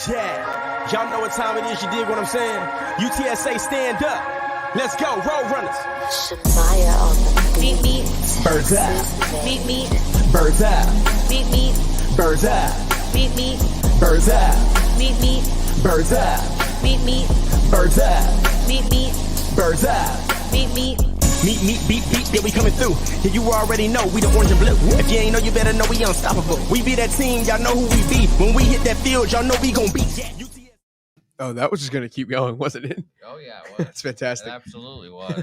Yeah, y'all know what time it is, you dig what I'm saying? UTSA stand up. Let's go, Roadrunners. Shamaya on the Beat me, Birds out, beat me, birds out, beat me, birds out, beat me, birds out, beat me, birds out, beat me, birds out, beat me, birds out. beat me. Meet, beat, yeah, we coming through. Yeah, you already know we the orange and blue. If you ain't know, you better know we unstoppable. We be that team, y'all know who we be. When we hit that field, y'all know we gon' be. Yeah, Oh, that was just going to keep going, wasn't it? Oh, yeah, it was. That's fantastic. It absolutely was.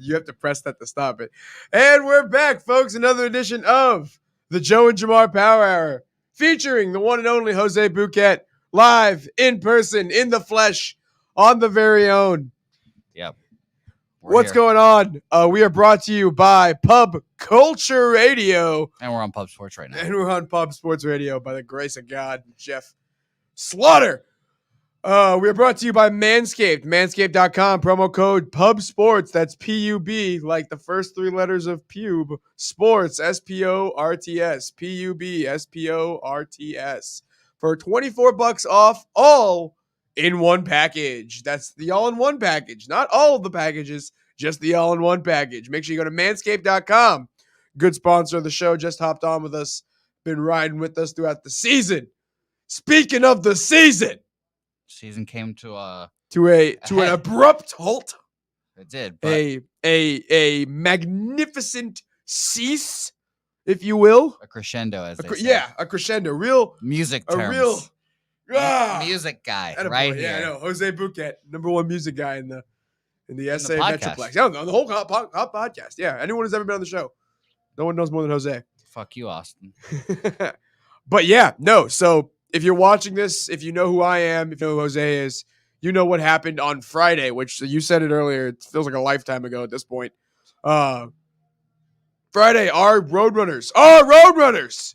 You have to press that to stop it. And we're back, folks. Another edition of the Joe and Jamar Power Hour, featuring the one and only Jose Bouquet, live, in person, in the flesh, on the very own. Yep. What's going on? We are brought to you by Pub Culture Radio. And we're on Pub Sports right now. And we're on Pub Sports Radio by the grace of God, Jeff Slaughter. We are brought to you by Manscaped. Manscaped.com, promo code PUBSPORTS. That's P-U-B, like the first three letters of pube. Sports, S-P-O-R-T-S. P-U-B, S-P-O-R-T-S. For $24 off, all in one package. That's the all-in-one package. Not all of the packages, just the all-in-one package. Make sure you go to Manscaped.com. Good sponsor of the show. Just hopped on with us. Been riding with us throughout the season. Speaking of the season, Season came to an abrupt halt. It did. But A magnificent cease, if you will. a crescendo, as they say. Yeah, a crescendo. Real Music a terms. real Music guy, Attaboy. right Yeah, here. I know. Jose Bouquet, number one music guy in the SA podcast. Metroplex. Yeah, on the whole hot podcast. Yeah, anyone who's ever been on the show. No one knows more than Jose. Fuck you, Austin. But yeah, no. So if you're watching this, if you know who I am, if you know who Jose is, you know what happened on Friday, which you said it earlier. It feels like a lifetime ago at this point. Friday, our Roadrunners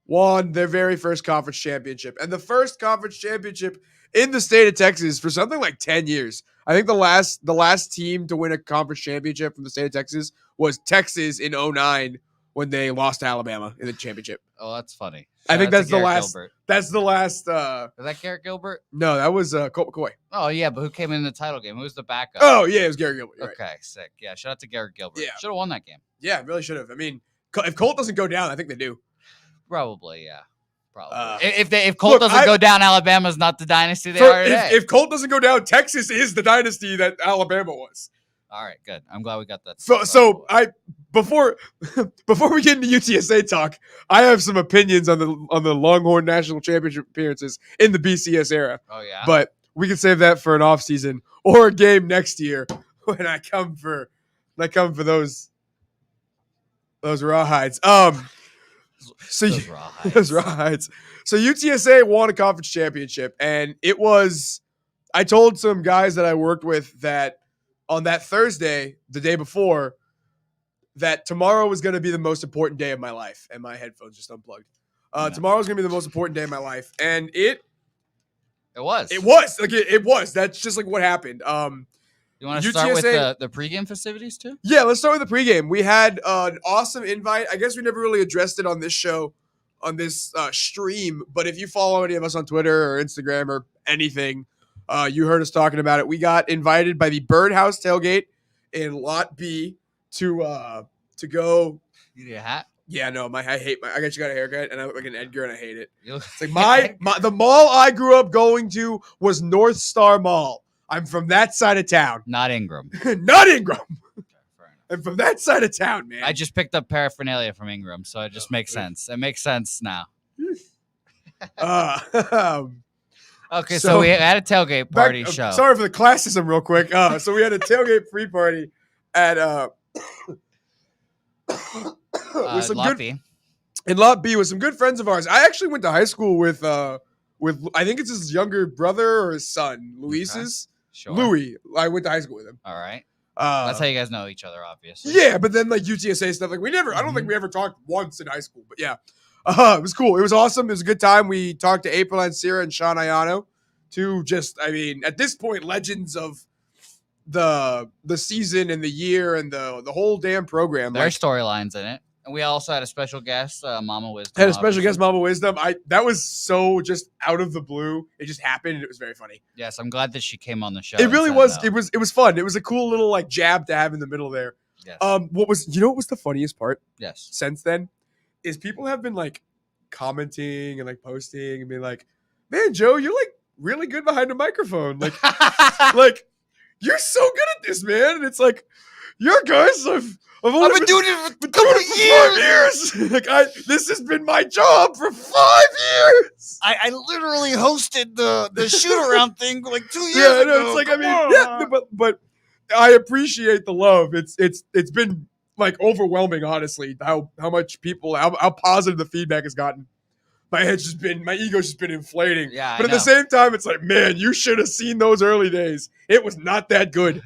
won their very first conference championship, and the first conference championship in the state of Texas for something like 10 years. I think the last team to win a conference championship from the state of Texas was Texas in 2009 when they lost to Alabama in the championship. Oh, that's funny. I think Shout out to that's the Garrett last. Gilbert. That's the last. Was that Garrett Gilbert? No, that was Colt McCoy. Oh, yeah, but who came in the title game? Who was the backup? Oh yeah, it was Gary Gilbert. You're right. Okay, sick. Yeah, shout out to Garrett Gilbert. Yeah. Should have won that game. Yeah, really should have. I mean, if Colt doesn't go down, I think they do. Probably, yeah. Probably. If Colt doesn't go down, Alabama's not the dynasty they are today. If Colt doesn't go down, Texas is the dynasty that Alabama was. All right, good. I'm glad we got that. So before we get into UTSA talk, I have some opinions on the Longhorn National Championship appearances in the BCS era. Oh yeah. But we can save that for an off season or a game next year when I come for those rawhides. So Those rawhides. those rawhides. So UTSA won a conference championship, and it was. I told some guys that I worked with that on that Thursday, the day before, that tomorrow was going to be the most important day of my life, and my headphones just unplugged. Tomorrow's going to be the most important day of my life, and it was. It was. That's just like what happened. You want to start with the pregame festivities too? Yeah, let's start with the pregame. We had an awesome invite. I guess we never really addressed it on this show, on this stream, but if you follow any of us on Twitter or Instagram or anything, you heard us talking about it. We got invited by the Birdhouse tailgate in Lot B to go. You need a hat? Yeah, no, I got a haircut and I look like an Edgar and I hate it. You look It's like the mall I grew up going to was North Star Mall. I'm from that side of town. Not Ingram. Not Ingram. Okay, fair enough. I'm from that side of town, man. I just picked up paraphernalia from Ingram, so it just makes sense. It makes sense now. Okay, so we had a tailgate party show. Sorry for the classism real quick. So we had a tailgate free party at with some Lot good B. in Lot B with some good friends of ours. I actually went to high school with I think it's his younger brother or his son, Luis's. Okay. Sure. Louis. I went to high school with him. All right. That's how you guys know each other, obviously. Yeah, but then like UTSA stuff, like I don't think we ever talked once in high school, but yeah. It was cool. It was awesome. It was a good time. We talked to April Ancira and Sean Ayano, two at this point, legends of the season and the year and the whole damn program. There are storylines in it. And we also had a special guest, Mama Wisdom. Had a special guest, Mama Wisdom. That was so just out of the blue. It just happened, and it was very funny. Yes, I'm glad that she came on the show. It really was. No. It was fun. It was a cool little like jab to have in the middle there. Yes. What was the funniest part? Yes. Since then, is people have been like commenting and like posting and being like, "Man, Joe, you're like really good behind a microphone. Like, like you're so good at this, man." And it's like, "Yeah, guys, I've been doing it for 5 years. Like this has been my job for 5 years. I literally hosted the shoot around thing like 2 years ago. It's like but I appreciate the love. It's been like overwhelming, honestly. How much people how positive the feedback has gotten. My ego's just been inflating. Yeah, but at the same time, it's like, man, you should have seen those early days. It was not that good.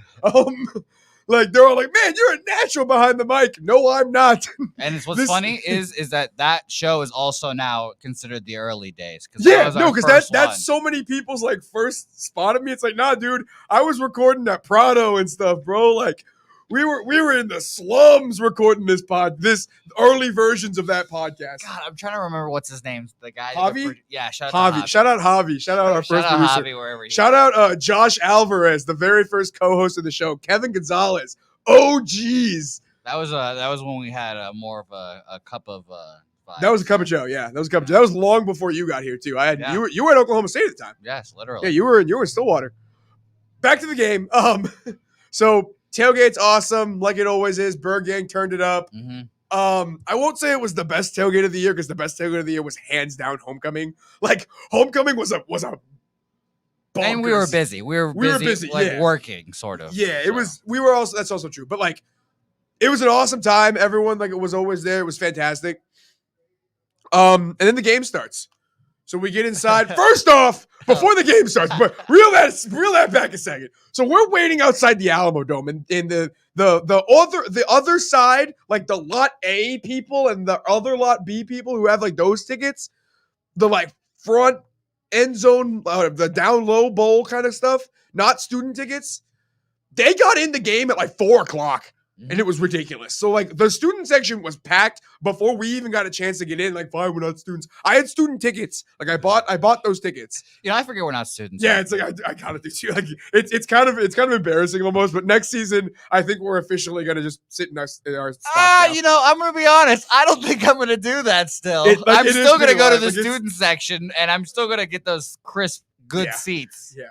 Like they're all like, "Man, you're a natural behind the mic." No, I'm not. And it's what's funny is that show is also now considered the early days. Because that's so many people's like first spot of me. It's like, nah, dude, I was recording at Prado and stuff, bro. Like we were in the slums recording this early versions of that podcast. God, I'm trying to remember what's his name. The guy. Javi? Shout out Javi. Shout out Javi. Shout out our first producer. Javi, wherever he Shout out Josh Alvarez, the very first co-host of the show. Kevin Gonzalez. Oh, geez. That was when we had more of a cup of vibes. That was a cup of Joe. Yeah, that was a cup of Joe. That was long before you got here too. You were in Oklahoma State at the time. Yes, literally. Yeah, you were in Stillwater. Back to the game. So tailgate's awesome, like it always is. Bird Gang turned it up. Mm-hmm. I won't say it was the best tailgate of the year because the best tailgate of the year was hands down homecoming. Like homecoming was a bonkers. And we were busy. We were busy, like working, sort of. Yeah, it was. We were also. That's also true. But like, it was an awesome time. Everyone like it was always there. It was fantastic. And then the game starts. So we get inside. First off, before the game starts, but reel that back a second. So we're waiting outside the Alamo Dome, and the other side, like the lot A people and the other lot B people who have like those tickets, the like front end zone, the down low bowl kind of stuff, not student tickets. They got in the game at like 4:00. And it was ridiculous. So, like, the student section was packed before we even got a chance to get in. Like, fine, we're not students. I had student tickets. Like, I bought those tickets. I forget we're not students. Yeah, it's like I kind of do too. Like, it's kind of embarrassing almost. But next season, I think we're officially gonna just sit in our spots now. I'm gonna be honest. I don't think I'm gonna do that. Still, I'm still gonna go to the student section, and I'm still gonna get those crisp, good seats. Yeah.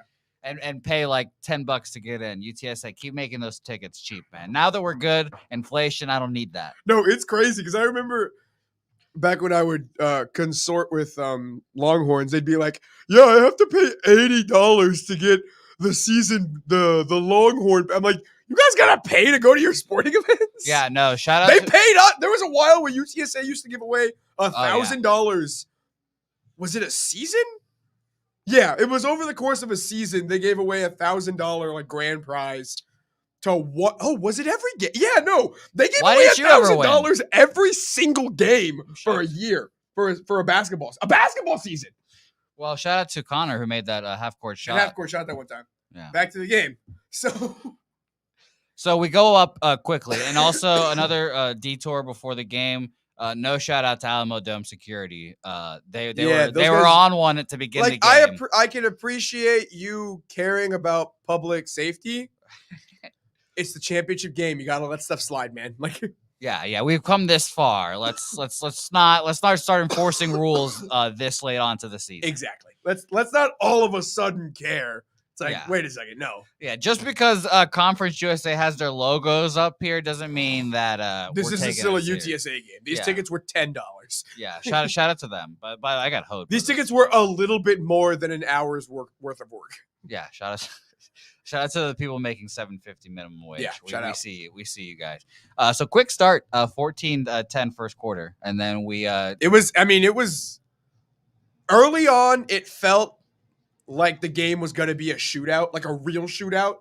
And pay like $10 to get in. UTSA, keep making those tickets cheap, man. Now that we're good, inflation, I don't need that. No, it's crazy because I remember back when I would consort with Longhorns, they'd be like, "Yeah, I have to pay $80 to get the season, the Longhorn." I'm like, "You guys gotta pay to go to your sporting events?" Yeah, no. Shout out. They paid up. There was a while where UTSA used to give away $1,000. Was it a season? Yeah, it was over the course of a season. They gave away $1,000 like grand prize to what? Oh, was it every game? Yeah, no, they gave away $1,000 every single game for a year for a basketball season. Well, shout out to Connor who made that half court shot. Half court shot that one time. Yeah. Back to the game. So we go up quickly, and also another detour before the game. No shout out to Alamo Dome security. They were on one to begin the game. I can appreciate you caring about public safety. It's the championship game. You gotta let stuff slide, man. Like, yeah, we've come this far. Let's not start enforcing rules this late onto the season. Exactly. Let's not all of a sudden care. It's like, wait a second, no. Yeah, just because Conference USA has their logos up here doesn't mean that this is still a UTSA game. These tickets were $10. Yeah, shout out to them. But I got hope. These tickets were a little bit more than an hour's worth of work. Yeah, shout out to the people making $7.50 minimum wage. Yeah, we see you guys. So quick start, 14-10 first quarter, and then we. It was early on. It felt like the game was going to be a shootout, like a real shootout,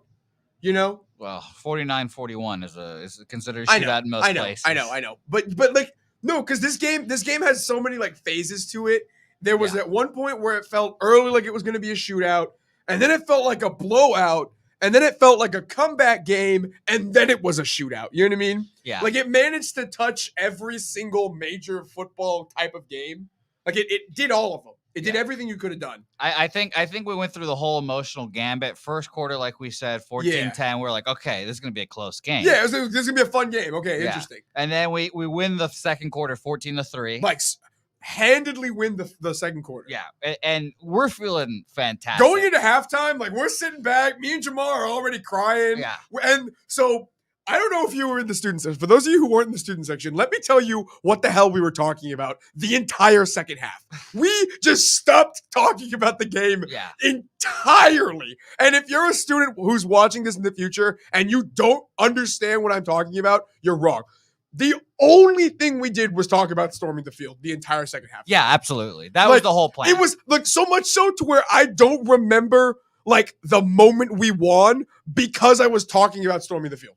you know? Well, 49-41 is considered a shootout in most places. I know. But like, no, because this game has so many like phases to it. There was at one point where it felt early like it was going to be a shootout, and then it felt like a blowout, and then it felt like a comeback game, and then it was a shootout. You know what I mean? Yeah. Like it managed to touch every single major football type of game. Like it did all of them. It did everything you could have done. I think we went through the whole emotional gambit. First quarter, like we said, 14-10. We're like, okay, this is going to be a close game. Yeah, this is going to be a fun game. Okay, interesting. And then we win the second quarter 14-3. Like handedly win the second quarter. Yeah, and we're feeling fantastic. Going into halftime, like we're sitting back. Me and Jamar are already crying. Yeah. And so I don't know if you were in the student section. For those of you who weren't in the student section, let me tell you what the hell we were talking about the entire second half. We just stopped talking about the game entirely. And if you're a student who's watching this in the future and you don't understand what I'm talking about, you're wrong. The only thing we did was talk about storming the field the entire second half. Yeah, absolutely. That was the whole plan. It was like so much so to where I don't remember like the moment we won because I was talking about storming the field.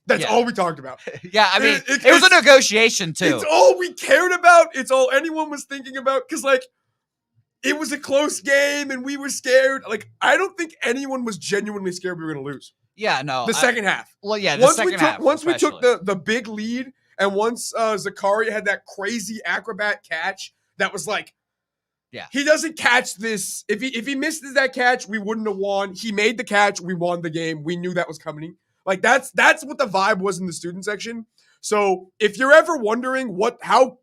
That's all we talked about. Yeah, I mean, it was a negotiation too. It's all we cared about. It's all anyone was thinking about because like it was a close game and we were scared. Like I don't think anyone was genuinely scared we were going to lose. Yeah, no. The second half. Well, yeah, the second half. Once we took the big lead and once Zakaria had that crazy acrobat catch that was like, he doesn't catch this. If he misses that catch, we wouldn't have won. He made the catch. We won the game. We knew that was coming. Like that's what the vibe was in the student section. So if you're ever wondering how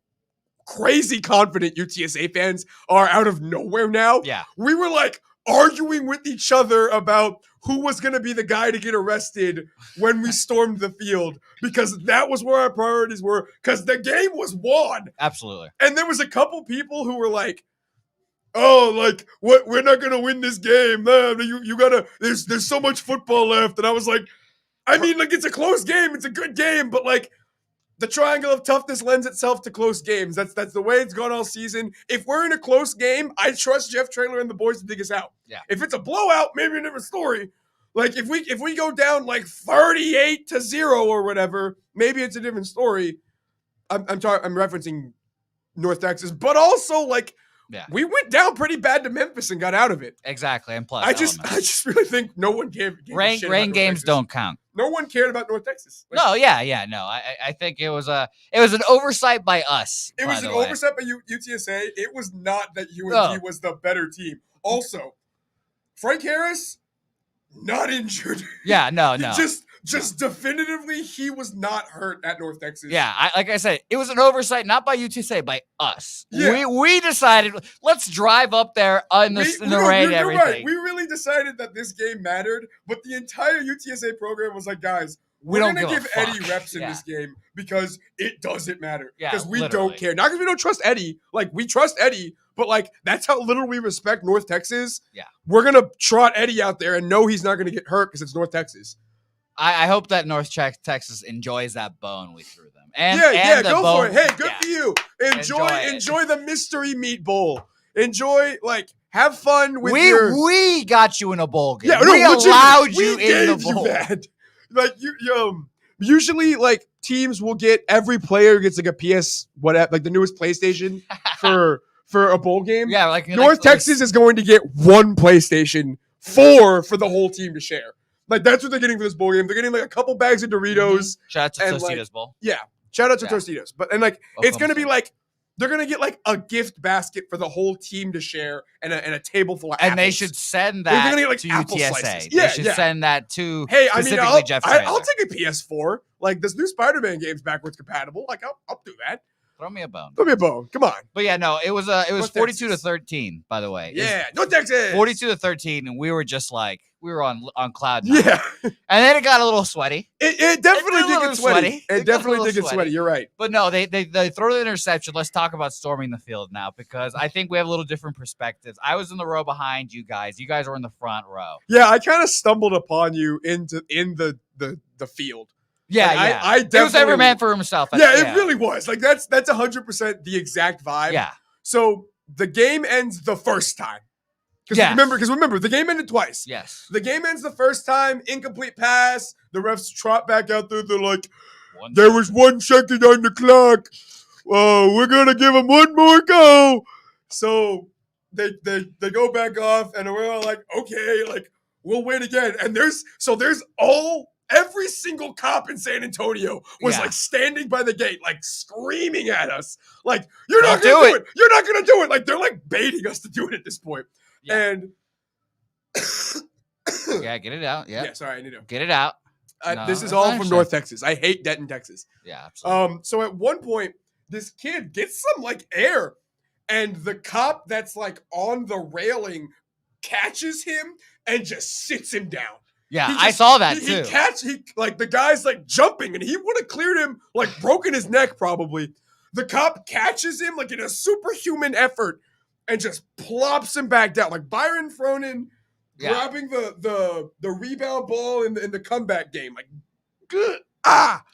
crazy confident UTSA fans are out of nowhere now, we were like arguing with each other about who was going to be the guy to get arrested when we stormed the field because that was where our priorities were because the game was won. Absolutely. And there was a couple people who were like, oh, like what? We're not going to win this game. Man, you gotta. There's so much football left, and I was like. I mean, like, it's a close game. It's a good game. But, like, the triangle of toughness lends itself to close games. That's the way it's gone all season. If we're in a close game, I trust Jeff Traylor and the boys to dig us out. Yeah. If it's a blowout, maybe a different story. Like, if we go down, like, 38-0 or whatever, maybe it's a different story. I'm referencing North Texas. But also, like, we went down pretty bad to Memphis and got out of it. Exactly. And plus, I just really think no one gave rain games don't count. No one cared about North Texas. Like, no. I think it was an oversight by us. It was an oversight by UTSA. It was not that UNT was the better team. Also, Frank Harris not injured. Yeah, no. Just definitively, he was not hurt at North Texas. Yeah, like I said, it was an oversight, not by UTSA, by us. Yeah. We decided, let's drive up there in the rain and everything. Right. We really decided that this game mattered, but the entire UTSA program was like, guys, we're going to give Eddie reps in this game because it doesn't matter. Because we don't care. Not because we don't trust Eddie. Like, we trust Eddie, but, like, that's how little we respect North Texas. Yeah. We're going to trot Eddie out there and know he's not going to get hurt because it's North Texas. I hope that North Texas enjoys that bone we threw them. And go for it. Hey, good for you. Enjoy the mystery meat bowl. Enjoy, like, have fun with we got you in a bowl game. Yeah, we allowed you in the bowl. Like usually like teams will get every player gets like a PS whatever, like the newest PlayStation for a bowl game. Yeah, like North Texas is going to get one PlayStation 4 for the whole team to share. Like, that's what they're getting for this bowl game. They're getting, like, a couple bags of Doritos. Mm-hmm. Shout out to Tostitos Bowl. Yeah. Shout out to Tostitos. But, and, like, it's going to be, like, they're going to get, like, a gift basket for the whole team to share and a table full of apples. And they should send that to UTSA. Yeah, they should send that to Jeff Traylor. I'll take a PS4. Like, this new Spider-Man game's backwards compatible. Like, I'll do that. Throw me a bone. Come on. But yeah, no, it was 42-13, by the way. Yeah, North Texas. 42-13, and we were just like, we were on cloud nine. Yeah. And then it got a little sweaty. It definitely did get sweaty. It definitely did get sweaty. You're right. But no, they throw the interception. Let's talk about storming the field now because I think we have a little different perspectives. I was in the row behind you guys. You guys were in the front row. Yeah, I kind of stumbled upon you in the field. Yeah, like, yeah. I definitely, it was every man for himself. Yeah, it really was. Like that's 100% the exact vibe. Yeah. So the game ends the first time. Because remember, the game ended twice. Yes. The game ends the first time, incomplete pass. The refs trot back out there. They're like, there was 1 second on the clock. We're gonna give them one more go. So they go back off, and we're all like, okay, like we'll wait again. And there's every single cop in San Antonio was like standing by the gate, like screaming at us, like, you're not going to do it. You're not going to do it. Like, they're like baiting us to do it at this point. Yeah. And get it out. Yeah. Sorry, I need to get it out. This is all from North Texas. I hate Denton, Texas. Yeah, absolutely. So at one point, this kid gets some like air, and the cop that's like on the railing catches him and just sits him down. Yeah, I saw that too. The guy's like jumping, and he would have cleared him, like broken his neck probably. The cop catches him like in a superhuman effort and just plops him back down, like Byron Fronin grabbing the rebound ball in the comeback game. Like, good.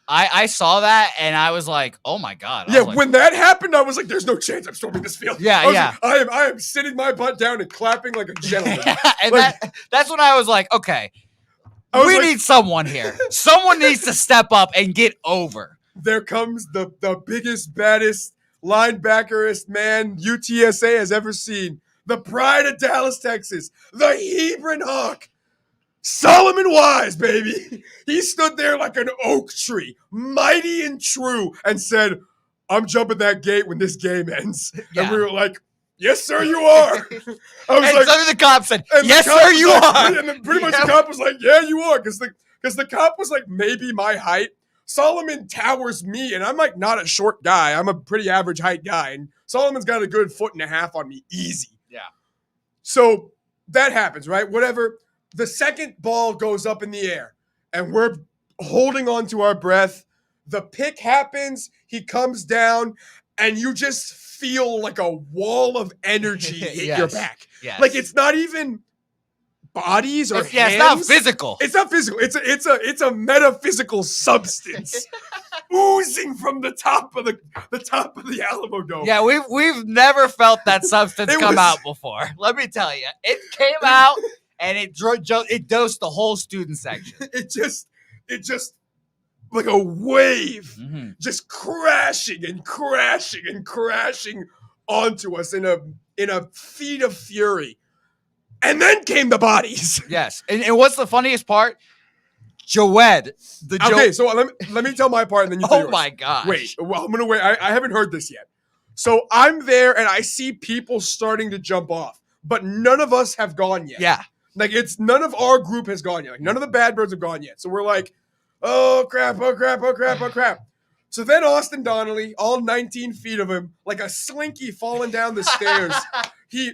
I saw that and I was like, oh my God. Yeah, when that happened, I was like, there's no chance I'm storming this field. Yeah. Like, I am sitting my butt down and clapping like a gentleman. And that's when I was like, okay, we need someone here. Someone needs to step up and get over. There comes the biggest, baddest, linebackerist man UTSA has ever seen. The pride of Dallas, Texas. The Hebron Hawk. Solomon Wise, baby. He stood there like an oak tree, mighty and true, and said, I'm jumping that gate when this game ends. Yeah. And we were like, yes, sir, you are. The cop said, yes, sir, you are. And then pretty much the cop was like, yeah, you are. Because the cop was like maybe my height. Solomon towers me, and I'm like not a short guy. I'm a pretty average height guy. And Solomon's got a good 1.5 feet on me, easy. Yeah. So that happens, right? Whatever. The second ball goes up in the air, and we're holding on to our breath. The pick happens. He comes down, and you just feel like a wall of energy hit your back. Yes. Like it's not even bodies or hands. Yeah, it's not physical. It's not physical. It's a metaphysical substance oozing from the top of the Alamo Dome. Yeah, we've never felt that substance come out before. Let me tell you, it came out and it dosed the whole student section. It just like a wave, just crashing and crashing and crashing onto us in a feat of fury. And then came the bodies. Yes. And what's the funniest part? Joed. Okay, so let me tell my part and then you tell yours. Oh my gosh. Wait, well, I'm going to wait. I haven't heard this yet. So I'm there and I see people starting to jump off, but none of us have gone yet. Yeah. Like none of our group has gone yet. Like none of the bad birds have gone yet. So we're like, oh crap, oh crap, oh crap, oh crap. So then Austin Donnelly, all 19 feet of him, like a slinky falling down the stairs, he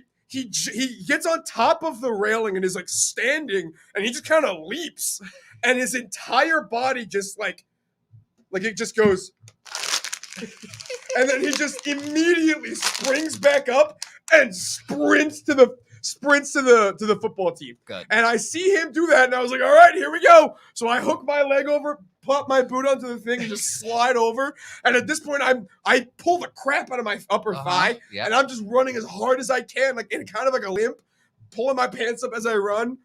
gets on top of the railing and is like standing and he just kind of leaps and his entire body just like it just goes and then he just immediately springs back up and sprints to the football team. Good. And I see him do that and I was like, all right, here we go. So I hook my leg over, pop my boot onto the thing and just slide over. And at this point, I pull the crap out of my upper thigh, and I'm just running as hard as I can, like in kind of like a limp, pulling my pants up as I run.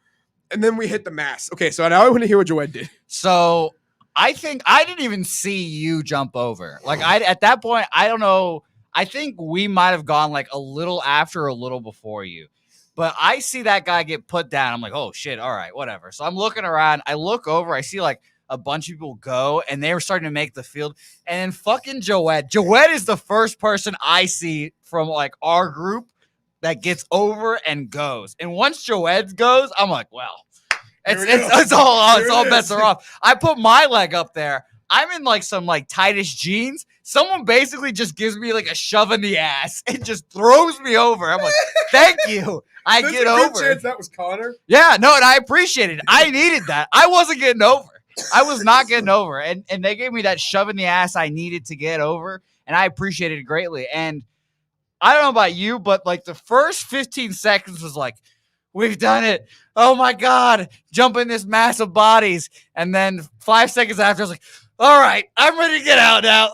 And then we hit the mass. Okay, so now I want to hear what Joed did. So I think I didn't even see you jump over. Like at that point, I don't know. I think we might have gone like a little after, or a little before you. But I see that guy get put down. I'm like, oh shit, all right, whatever. So I'm looking around. I look over. I see like a bunch of people go, and they were starting to make the field. And then fucking Joed. Joed is the first person I see from like our group that gets over and goes. And once Joed goes, I'm like, well, it's all bets are off. I put my leg up there. I'm in like some like tightish jeans. Someone basically just gives me like a shove in the ass and just throws me over. I'm like, thank you. I get over. Good chance that was Connor. Yeah, no, and I appreciate it. I needed that. I wasn't getting over. I was not getting over. And they gave me that shove in the ass I needed to get over. And I appreciated it greatly. And I don't know about you, but like the first 15 seconds was like, we've done it. Oh my God. Jumping this mass of bodies. And then 5 seconds after, I was like, all right, I'm ready to get out now.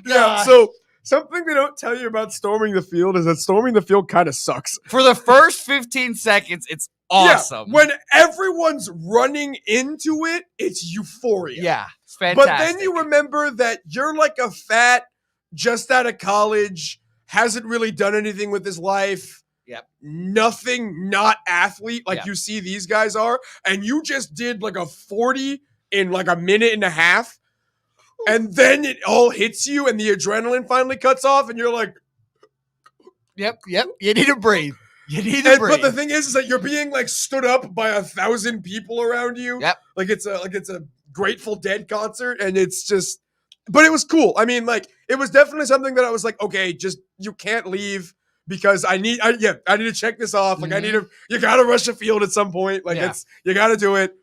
Yeah, so something they don't tell you about storming the field is that storming the field kind of sucks. For the first 15 seconds, it's awesome. Yeah, when everyone's running into it, it's euphoria. Yeah, it's fantastic. But then you remember that you're like a fat, just out of college, hasn't really done anything with his life, Yep. Nothing not athlete like Yep. you see these guys are. And you just did like a 40 in like a minute and a half. And then it all hits you and the adrenaline finally cuts off and you're like, Yep. You need to breathe. but the thing is that you're being like stood up by 1,000 people around you. Yep. Like it's a Grateful Dead concert, and it's just, but it was cool. I mean, like it was definitely something that I was like, okay, just you can't leave because I need to check this off. Like you got to rush the field at some point. Like you got to do it.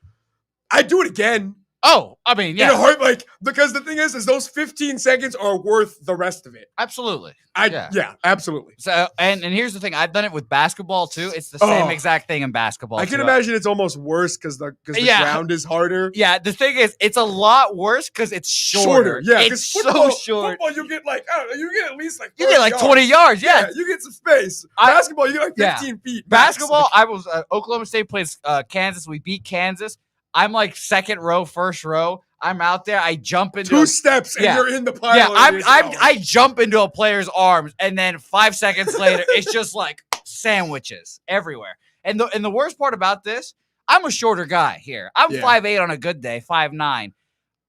I'd do it again. Oh, I mean, yeah. In a heart, like, because the thing is those 15 seconds are worth the rest of it. Absolutely. Yeah, absolutely. So, and here's the thing. I've done it with basketball too. It's the same exact thing in basketball. I can imagine it's almost worse because the ground is harder. Yeah, the thing is, it's a lot worse because it's shorter. Yeah, it's so short. Football, you get like, I don't know, you get at least like 30 you get like 20 yards. Yeah, you get some space. Basketball, you get like 15 feet. Basketball, I was Oklahoma State plays Kansas. We beat Kansas. I'm like second row, first row. I'm out there. I jump into 2 steps and you're in the pile. Yeah, I jump into a player's arms, and then 5 seconds later, it's just like sandwiches everywhere. And the worst part about this, I'm a shorter guy here. I'm 5'8" on a good day, 5'9".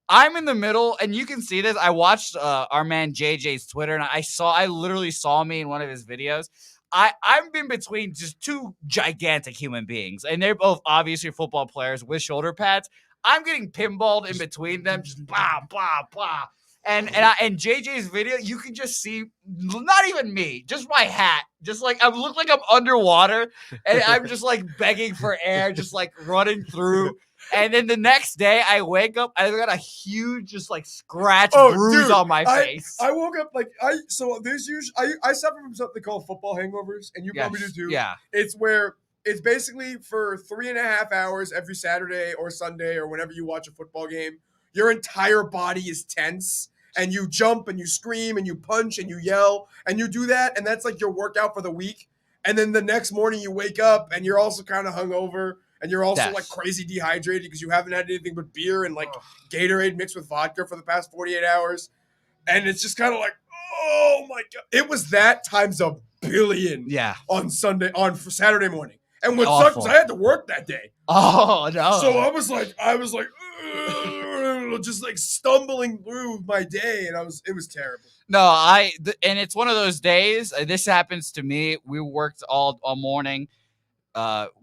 I'm in the middle, and you can see this. I watched our man JJ's Twitter, and I literally saw me in one of his videos. I'm in between just 2 gigantic human beings, and they're both obviously football players with shoulder pads. I'm getting pinballed in between them, just blah, blah, blah. And JJ's video, you can just see, not even me, just my hat. Just like, I look like I'm underwater, and I'm just like begging for air, just like running through. And then the next day, I wake up, I got a huge, just like scratch bruise on my face. I woke up like I suffer from something called football hangovers, and you probably do too. Yeah, it's where it's basically for 3.5 hours every Saturday or Sunday or whenever you watch a football game, your entire body is tense, and you jump and you scream and you punch and you yell and you do that, and that's like your workout for the week. And then the next morning you wake up and you're also kind of hungover. And you're also like crazy dehydrated because you haven't had anything but beer and like Gatorade mixed with vodka for the past 48 hours. And it's just kind of like, oh my God. It was that times a billion on Saturday morning. And what sucked was I had to work that day. Oh, no. So I was like, just like stumbling through my day. And it was terrible. No, and it's one of those days. This happens to me. We worked all morning.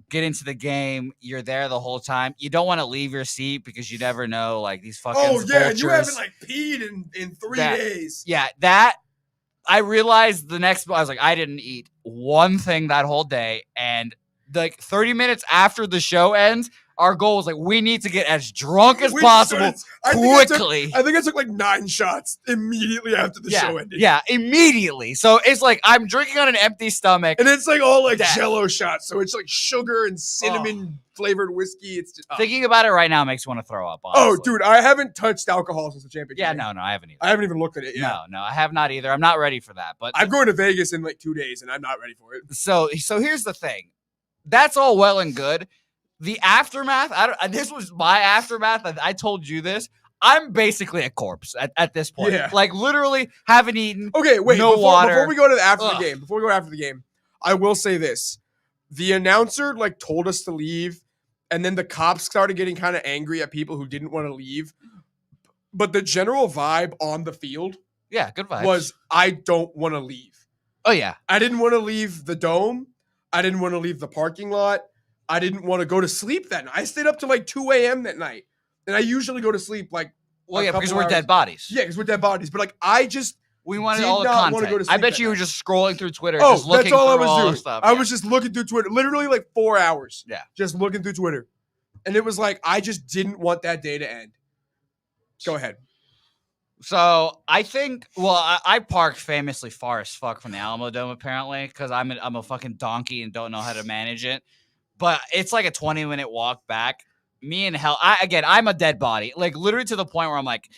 Get into the game. You're there the whole time. You don't want to leave your seat because you never know, like these fucking. Oh yeah, vultures. You haven't like peed in 3 days. Yeah, that I realized the next. I was like, I didn't eat one thing that whole day, and like 30 minutes after the show ends, our goal was like, we need to get as drunk as possible quickly. I think I took like 9 shots immediately after the show ended. Yeah, immediately. So it's like I'm drinking on an empty stomach. And it's like all like Jello shots. So it's like sugar and cinnamon flavored whiskey. It's just thinking about it right now makes me want to throw up. Honestly. Oh, dude, I haven't touched alcohol since the championship. Yeah, no, I haven't either. I haven't even looked at it yet. No, I have not either. I'm not ready for that. But I'm going to Vegas in like 2 days and I'm not ready for it. So here's the thing. That's all well and good. The aftermath, this was my aftermath. I told you this. I'm basically a corpse at this point. Yeah. Like literally haven't eaten. Okay, wait. No water. Before we go to after the game, I will say this. The announcer like told us to leave, and then the cops started getting kind of angry at people who didn't want to leave. But the general vibe on the field, good vibes, was I don't want to leave. Oh yeah. I didn't want to leave the dome. I didn't want to leave the parking lot. I didn't want to go to sleep that night. I stayed up to like 2 a.m. that night. And I usually go to sleep like because we're dead bodies. Yeah, because we're dead bodies. But like we wanted all the content. I bet you were just scrolling through Twitter, just looking that's all through I was doing. Stuff. I was just looking through Twitter, literally like 4 hours. Yeah. Just looking through Twitter. And it was like, I just didn't want that day to end. Go ahead. So I think, I parked famously far as fuck from the Alamo Dome apparently because I'm a fucking donkey and don't know how to manage it. But it's like a 20-minute walk back. Me and I'm a dead body, like literally to the point where I'm like,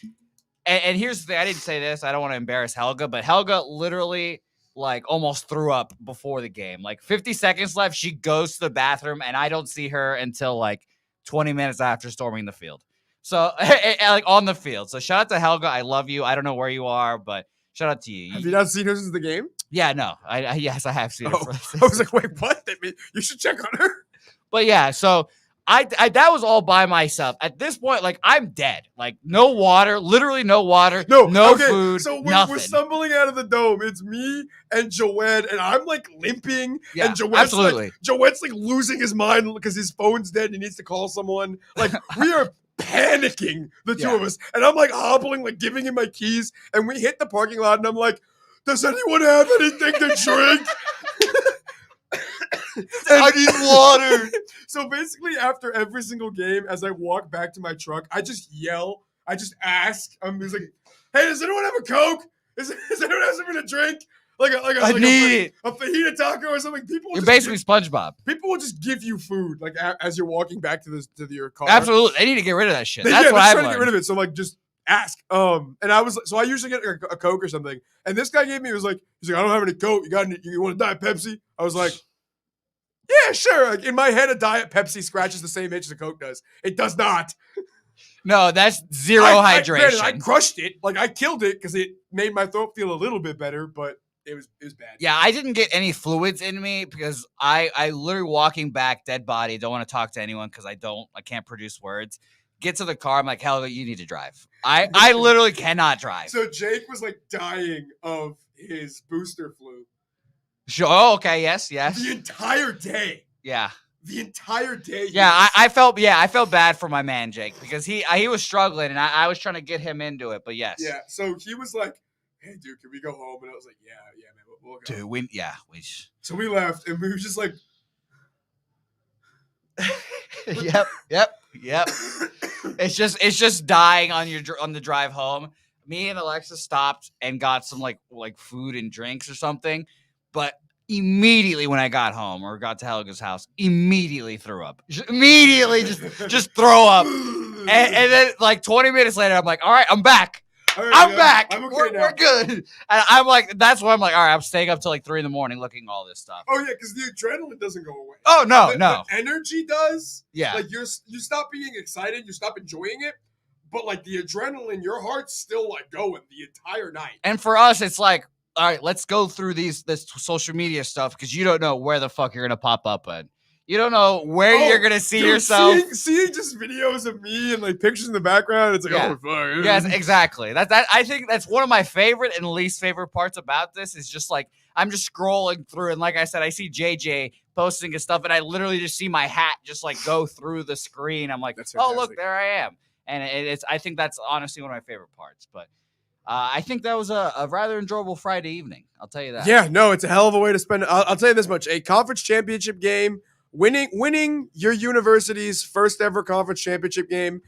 and here's the thing. I didn't say this. I don't want to embarrass Helga, but Helga literally like almost threw up before the game. Like 50 seconds left. She goes to the bathroom and I don't see her until like 20 minutes after storming the field. So like on the field. So shout out to Helga. I love you. I don't know where you are, but Shout out to you. Have you not seen her since the game? Yeah, no. Yes, I have seen her. Oh, I was like, wait, what? You should check on her. But yeah, so I that was all by myself. At this point, like I'm dead. Like no water, literally no water, no okay, food, so nothing. We're stumbling out of the dome. It's me and Joed, and I'm like limping. Yeah, and Joed's absolutely. Joed's like losing his mind because his phone's dead and he needs to call someone. Like we are panicking, the two of us. And I'm like hobbling, like giving him my keys. And we hit the parking lot and I'm like, does anyone have anything to drink? I need water. So basically, after every single game, as I walk back to my truck, I just yell. I just ask. I'm just like, "Hey, does anyone have a Coke? Does anyone have something to drink? I need a fajita taco or something." You're basically SpongeBob. People will just give you food like as you're walking back to your car. Absolutely, they need to get rid of that shit. That's what I'm trying to get rid of it. So like, just ask. And I was so I usually get a Coke or something. And this guy gave me he's like, I don't have any Coke. You want a Diet Pepsi? I was like, yeah, sure. Like in my head, a Diet Pepsi scratches the same itch as a Coke does. It does not. No, that's zero hydration. I crushed it. Like I killed it because it made my throat feel a little bit better, but it was bad. Yeah, I didn't get any fluids in me because I literally walking back dead body. Don't want to talk to anyone because I can't produce words. Get to the car. I'm like, hell, you need to drive. I literally cannot drive. So Jake was like dying of his booster flu. Sure. Oh, okay. Yes. The entire day. Yeah. The entire day. Yeah, I felt bad for my man Jake because he was struggling and I was trying to get him into it. But yes. Yeah. So he was like, "Hey, dude, can we go home?" And I was like, "Yeah, man, we'll go." Dude, we. So we left and we were just like, Yep. It's just dying on the drive home. Me and Alexa stopped and got some like food and drinks or something, but immediately when I got home or got to Helga's house, immediately threw up. Immediately just throw up. And then like 20 minutes later, I'm like, all right, I'm back. Right, I'm back. I'm okay we're good. And I'm like, that's why I'm like, all right, I'm staying up till like 3 a.m. looking at all this stuff. Oh yeah, because the adrenaline doesn't go away. Oh no. The energy does. Yeah. Like you stop being excited, you stop enjoying it, but like the adrenaline, your heart's still like going the entire night. And for us, it's like, all right, let's go through this social media stuff because you don't know where the fuck you're gonna pop up at. You don't know where you're gonna see yourself. Seeing just videos of me and like pictures in the background, it's like, oh fuck. Yes, exactly. That I think that's one of my favorite and least favorite parts about this is just like I'm just scrolling through and like I said, I see JJ posting his stuff and I literally just see my hat just like go through the screen. I'm like, oh look, there I am. And I think that's honestly one of my favorite parts. But I think that was a rather enjoyable Friday evening. I'll tell you that. Yeah, no, it's a hell of a way to spend. I'll tell you this much: a conference championship game, winning your university's first ever conference championship game,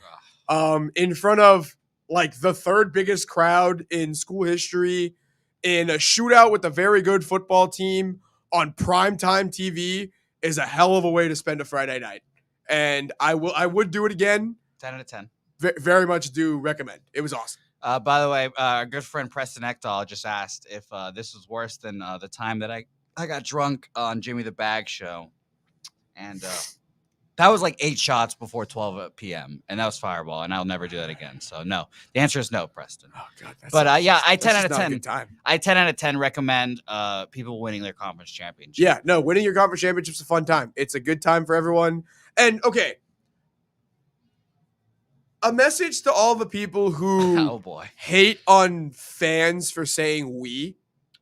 in front of like the third biggest crowd in school history, in a shootout with a very good football team on primetime TV is a hell of a way to spend a Friday night. And I would do it again. 10 out of 10. Very much do recommend. It was awesome. By the way, our good friend Preston Ekdahl just asked if this was worse than the time that I got drunk on Jimmy the Bag show. And that was like 8 shots before 12 p.m. And that was Fireball. And I'll never do that again. So no, the answer is no, Preston. Oh God. But yeah, I 10 out of 10. I 10 out of 10 recommend people winning their conference championship. Yeah, no, winning your conference championship is a fun time. It's a good time for everyone. And okay. A message to all the people who hate on fans for saying we.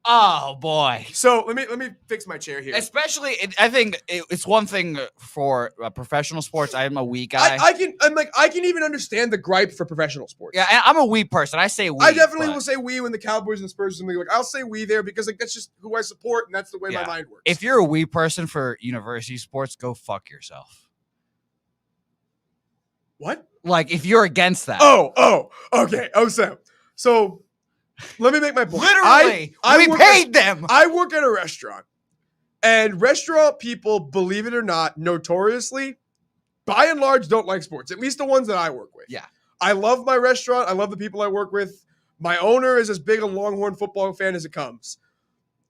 Oh boy! So let me fix my chair here. Especially, I think it's one thing for professional sports. I'm a we guy. I can even understand the gripe for professional sports. Yeah, I'm a we person. I say we. I definitely will say we when the Cowboys and the Spurs are like I'll say we there because like that's just who I support and that's the way my mind works. If you're a we person for university sports, go fuck yourself. What? Like if you're against that. Oh, okay. Oh, so let me make my point. Literally, we paid them. I work at a restaurant, and restaurant people, believe it or not, notoriously, by and large, don't like sports. At least the ones that I work with. Yeah. I love my restaurant. I love the people I work with. My owner is as big a Longhorn football fan as it comes.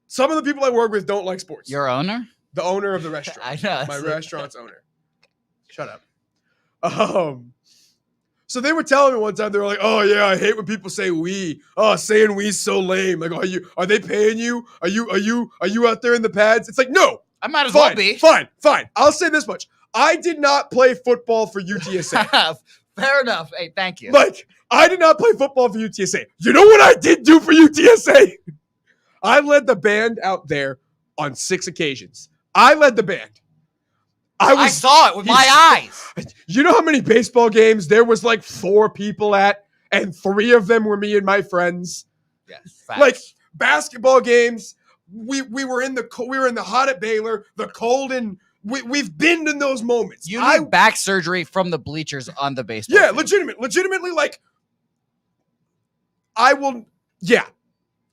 Some of the people I work with don't like sports. Your owner? The owner of the restaurant. I know. My restaurant's owner. Shut up. So they were telling me one time, they were like, "Oh yeah, I hate when people say we. Oh, saying we's so lame. Like, are they paying you? Are you out there in the pads?" It's like, no. I might as well be. Fine. I'll say this much. I did not play football for UTSA. Fair enough. Hey, thank you. Like, I did not play football for UTSA. You know what I did do for UTSA? I led the band out there on 6 occasions. I led the band. I saw it with my eyes. You know how many baseball games there was like 4 people at, and 3 of them were me and my friends? Yes, facts. Like basketball games, we were in the hot at Baylor, the cold, and we've been in those moments. You need back surgery from the bleachers on the baseball. Yeah, field. legitimately, like I will. Yeah,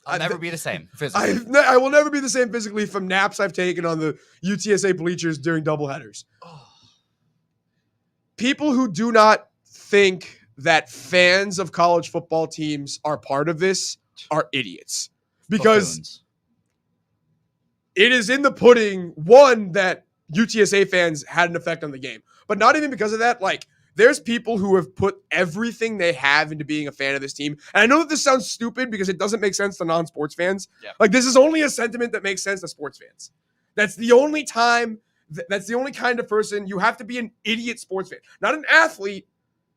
I'll never be the same physically. I will never be the same physically from naps I've taken on the UTSA bleachers during doubleheaders. People who do not think that fans of college football teams are part of this are idiots. Because Buffoons. it is in the pudding, one, that UTSA fans had an effect on the game. But not even because of that, like, there's people who have put everything they have into being a fan of this team. And I know that this sounds stupid because it doesn't make sense to non-sports fans. Yeah. Like, this is only a sentiment that makes sense to sports fans. That's the only time, that's the only kind of person. You have to be an idiot sports fan. Not an athlete,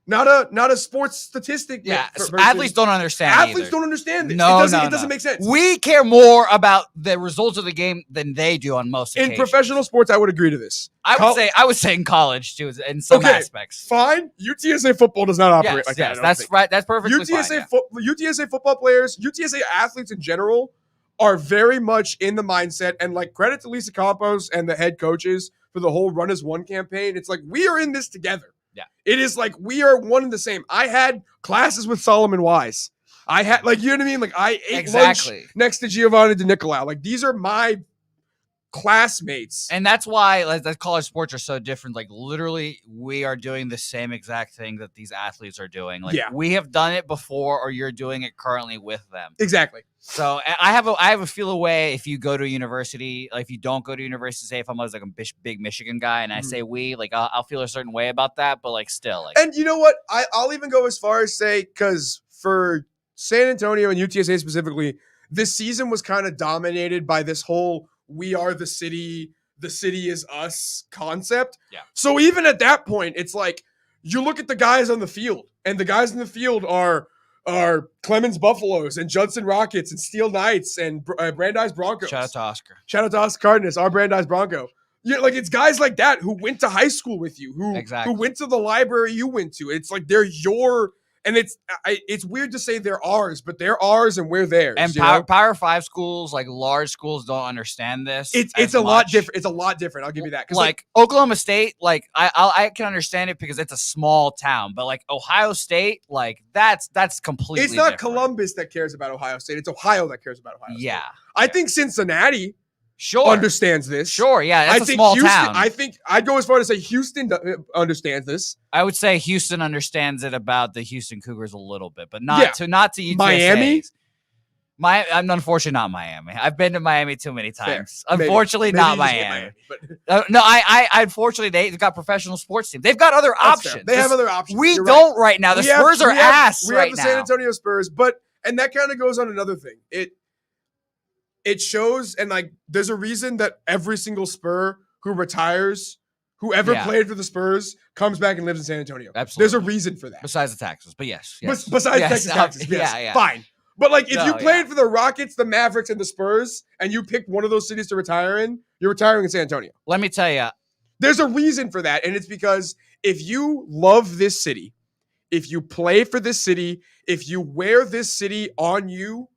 not a sports statistic. Yeah, athletes don't understand Athletes either. don't understand this. No, it doesn't make sense. We care more about the results of the game than they do on most occasions. In professional sports, I would agree to this. I would say in college too, in some aspects. Fine. UTSA football does not operate like that. That's right. That's perfectly UTSA fine. UTSA football players, UTSA athletes in general, are very much in the mindset, and like credit to Lisa Compost and the head coaches for the whole Run as One campaign. It's like, we are in this together. Yeah. It is like we are one and the same. I had classes with Solomon Wise. I had, like, you know what I mean? Like, I ate lunch next to Giovanni DiNicolau. Like, these are my classmates. And that's why like, the college sports are so different. Like, literally, we are doing the same exact thing that these athletes are doing. Like, we have done it before, or you're doing it currently with them. Exactly. So I have a feel away if you go to university. Like, if you don't go to university, say if I'm like a big Michigan guy and I say we, like, I'll feel a certain way about that. But like, still, like, and you know what? I'll even go as far as say, because for San Antonio and UTSA specifically, this season was kind of dominated by this whole "we are the city is us" concept. Yeah. So even at that point, it's like you look at the guys on the field, and the guys in the field are Clemens Buffaloes and Judson Rockets and Steel Knights and Brandeis Broncos. Shout out to Oscar. Shout out to Oscar Cardenas, our Brandeis Bronco. Yeah, like, it's guys like that who went to high school with you, who went to the library you went to. It's like they're your, and it's weird to say they're ours, but they're ours and we're theirs. And Power 5 schools, like large schools, don't understand this. It's a lot different. It's a lot different. I'll give you that. Like Oklahoma State, like I can understand it because it's a small town, but like Ohio State, like that's completely. It's not different. Columbus that cares about Ohio State. It's Ohio that cares about Ohio State. Yeah, I think Cincinnati understands this. Sure, yeah, that's a small town. I think I'd go as far to say Houston understands this. I would say Houston understands it about the Houston Cougars a little bit, but not to UTSA. Miami. I'm unfortunately not Miami. I've been to Miami too many times. Fair. Unfortunately, Maybe not Miami. But No, I unfortunately they've got professional sports teams. They've got other options. They have other options. We You're don't right now. The Spurs are ass right now. We have the San Antonio Spurs, and that kind of goes on another thing. It shows, and like, there's a reason that every single Spur who retires, whoever played for the Spurs, comes back and lives in San Antonio. Absolutely. There's a reason for that. Besides the taxes, but yes. Besides Texas taxes, yes. Fine. But like, if you played for the Rockets, the Mavericks, and the Spurs, and you picked one of those cities to retire in, you're retiring in San Antonio. Let me tell you. There's a reason for that, and it's because if you love this city, if you play for this city, if you wear this city on you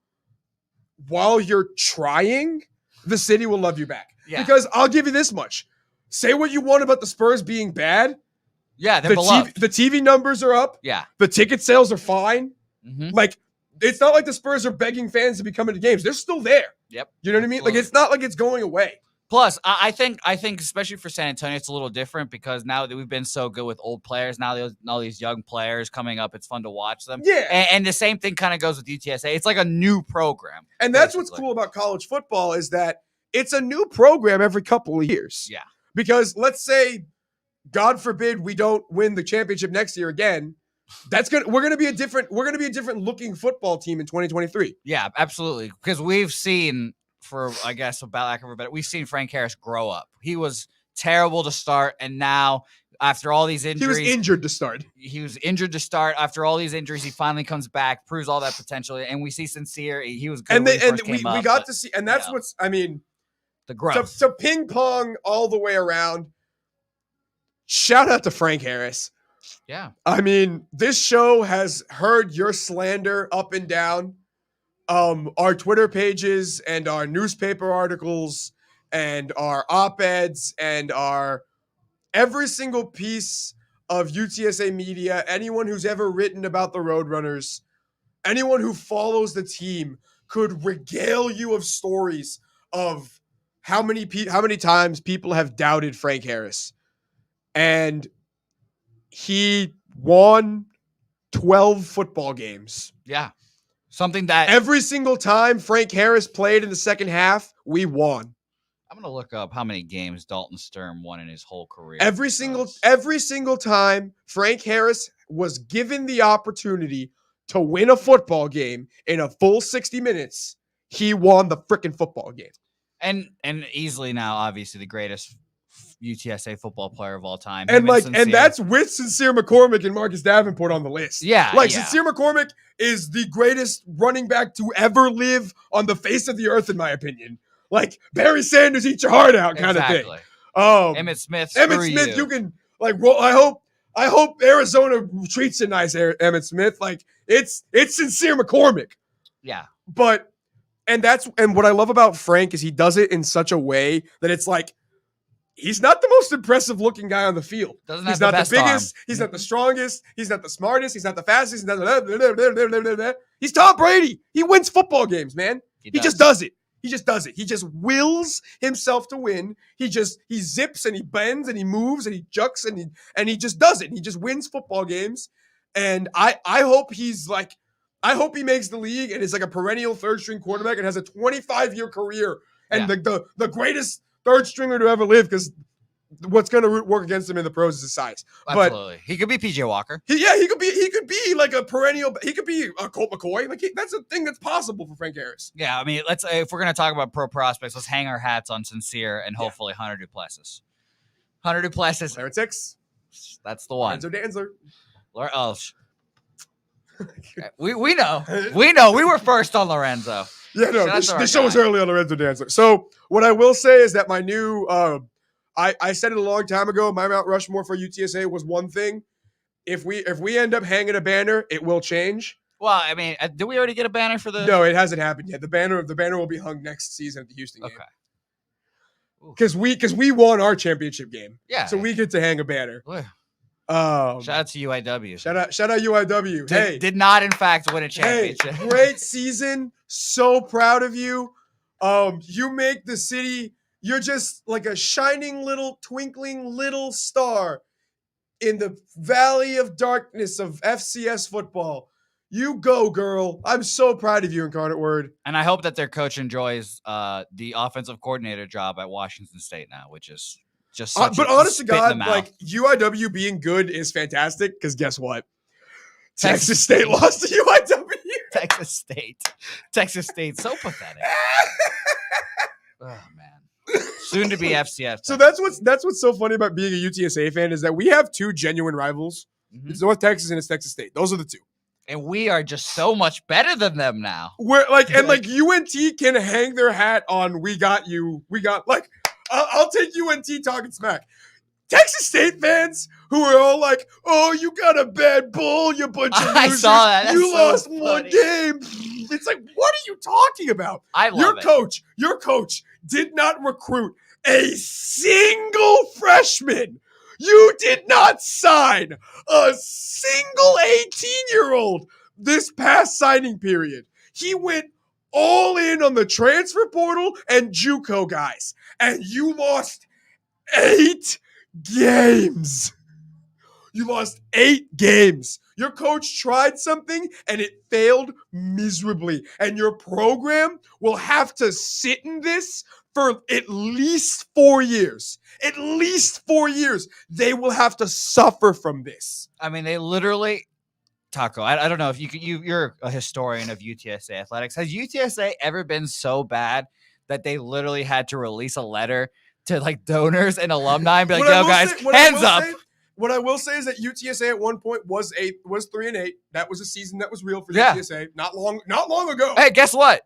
while you're trying, the city will love you back. Yeah. Because I'll give you this much. Say what you want about the Spurs being bad. Yeah, they're beloved. The TV numbers are up. Yeah. The ticket sales are fine. Mm-hmm. Like, it's not like the Spurs are begging fans to be coming to games. They're still there. Yep. You know what I mean? Like, it's not like it's going away. Plus, I think especially for San Antonio, it's a little different because now that we've been so good with old players, now all these young players coming up, it's fun to watch them. Yeah. And the same thing kind of goes with UTSA. It's like a new program. And that's what's cool about college football is that it's a new program every couple of years. Yeah. Because let's say, God forbid, we don't win the championship next year again. we're gonna be a different looking football team in 2023. Yeah, absolutely. Because we've seen, for I guess about lack of a better, we've seen Frank Harris grow up. He was terrible to start, and now after all these injuries, He was injured to start. He was injured to start. After all these injuries, he finally comes back, proves all that potential, and we see Sincere. He was good. We got to see, and that's what's the growth. To ping pong all the way around. Shout out to Frank Harris. Yeah. I mean, this show has heard your slander up and down. Our Twitter pages and our newspaper articles and our op-eds and our every single piece of UTSA media, anyone who's ever written about the Roadrunners, anyone who follows the team could regale you of stories of how many times people have doubted Frank Harris. And he won 12 football games. Yeah. Something that every single time Frank Harris played in the second half, we won. I'm going to look up how many games Dalton Sturm won in his whole career. Every single time Frank Harris was given the opportunity to win a football game in a full 60 minutes, he won the freaking football game. And easily now, obviously, the greatest UTSA football player of all time. And that's with Sincere McCormick and Marcus Davenport on the list. Yeah. Sincere McCormick is the greatest running back to ever live on the face of the earth, in my opinion. Like Barry Sanders, eat your heart out kind of thing. Emmitt Smith, you can I hope Arizona treats it nice, Emmitt Smith. Like it's Sincere McCormick. Yeah. But what I love about Frank is he does it in such a way that it's like he's not the most impressive looking guy on the field. He's not the biggest. Arm. He's not the strongest. He's not the smartest. He's not the fastest. He's Tom Brady. He wins football games, man. He just does it. He just does it. He just wills himself to win. He zips and he bends and he moves and he jucks and he just does it. He just wins football games. And I hope he makes the league and is like a perennial third string quarterback and has a 25-year career and the greatest third stringer to ever live, because what's going to work against him in the pros is his size. Absolutely. But he could be PJ Walker. He could be like a perennial. He could be a Colt McCoy. That's a thing that's possible for Frank Harris. Yeah, I mean, if we're going to talk about pro prospects, let's hang our hats on Sincere and hopefully Hunter Duplessis. Hunter Duplessis. Clarence Hicks. That's the one. Lorenzo Danzler. We know. We know. We were first on Lorenzo. Yeah, no, this show was early on Lorenzo Danzler. So what I will say is that my new, I said it a long time ago, my Mount Rushmore for UTSA was one thing. If we end up hanging a banner, it will change. Well, I mean, did we already get a banner for the? No, it hasn't happened yet. The banner will be hung next season at the Houston game. Okay. Because we won our championship game. Yeah. So we get to hang a banner. Shout out to UIW. Shout out UIW. Did not in fact win a championship. Hey, great season. So proud of you. You make the city. You're just like a shining little twinkling little star in the valley of darkness of FCS football. You go, girl. I'm so proud of you, Incarnate Word. And I hope that their coach enjoys the offensive coordinator job at Washington State now, which is just such but honest to God, like UIW being good is fantastic, because guess what? Texas State lost to UIW. Texas State, so pathetic. Oh man, soon to be FCS. So that's what's so funny about being a UTSA fan is that we have two genuine rivals. Mm-hmm. It's North Texas and it's Texas State. Those are the two. And we are just so much better than them now. We're like UNT can hang their hat on. We got you. I'll take UNT talking smack. Texas State fans who are all like, "Oh, you got a bad bowl, you bunch of losers. I saw that. You lost one game." It's like, what are you talking about? I love Your coach did not recruit a single freshman. You did not sign a single 18-year-old this past signing period. He went all in on the transfer portal and JUCO guys, and you lost 8 games. You lost 8 games. Your coach tried something and it failed miserably. And your program will have to sit in this for at least 4 years. At least 4 years. They will have to suffer from this. I mean, they literally Taco, I don't know if you're a historian of UTSA athletics. Has UTSA ever been so bad that they literally had to release a letter to like donors and alumni and be like, yo, guys, hands up. What I will say is that UTSA at one point was 3-8. That was a season that was real for UTSA. Not long ago. Hey, guess what?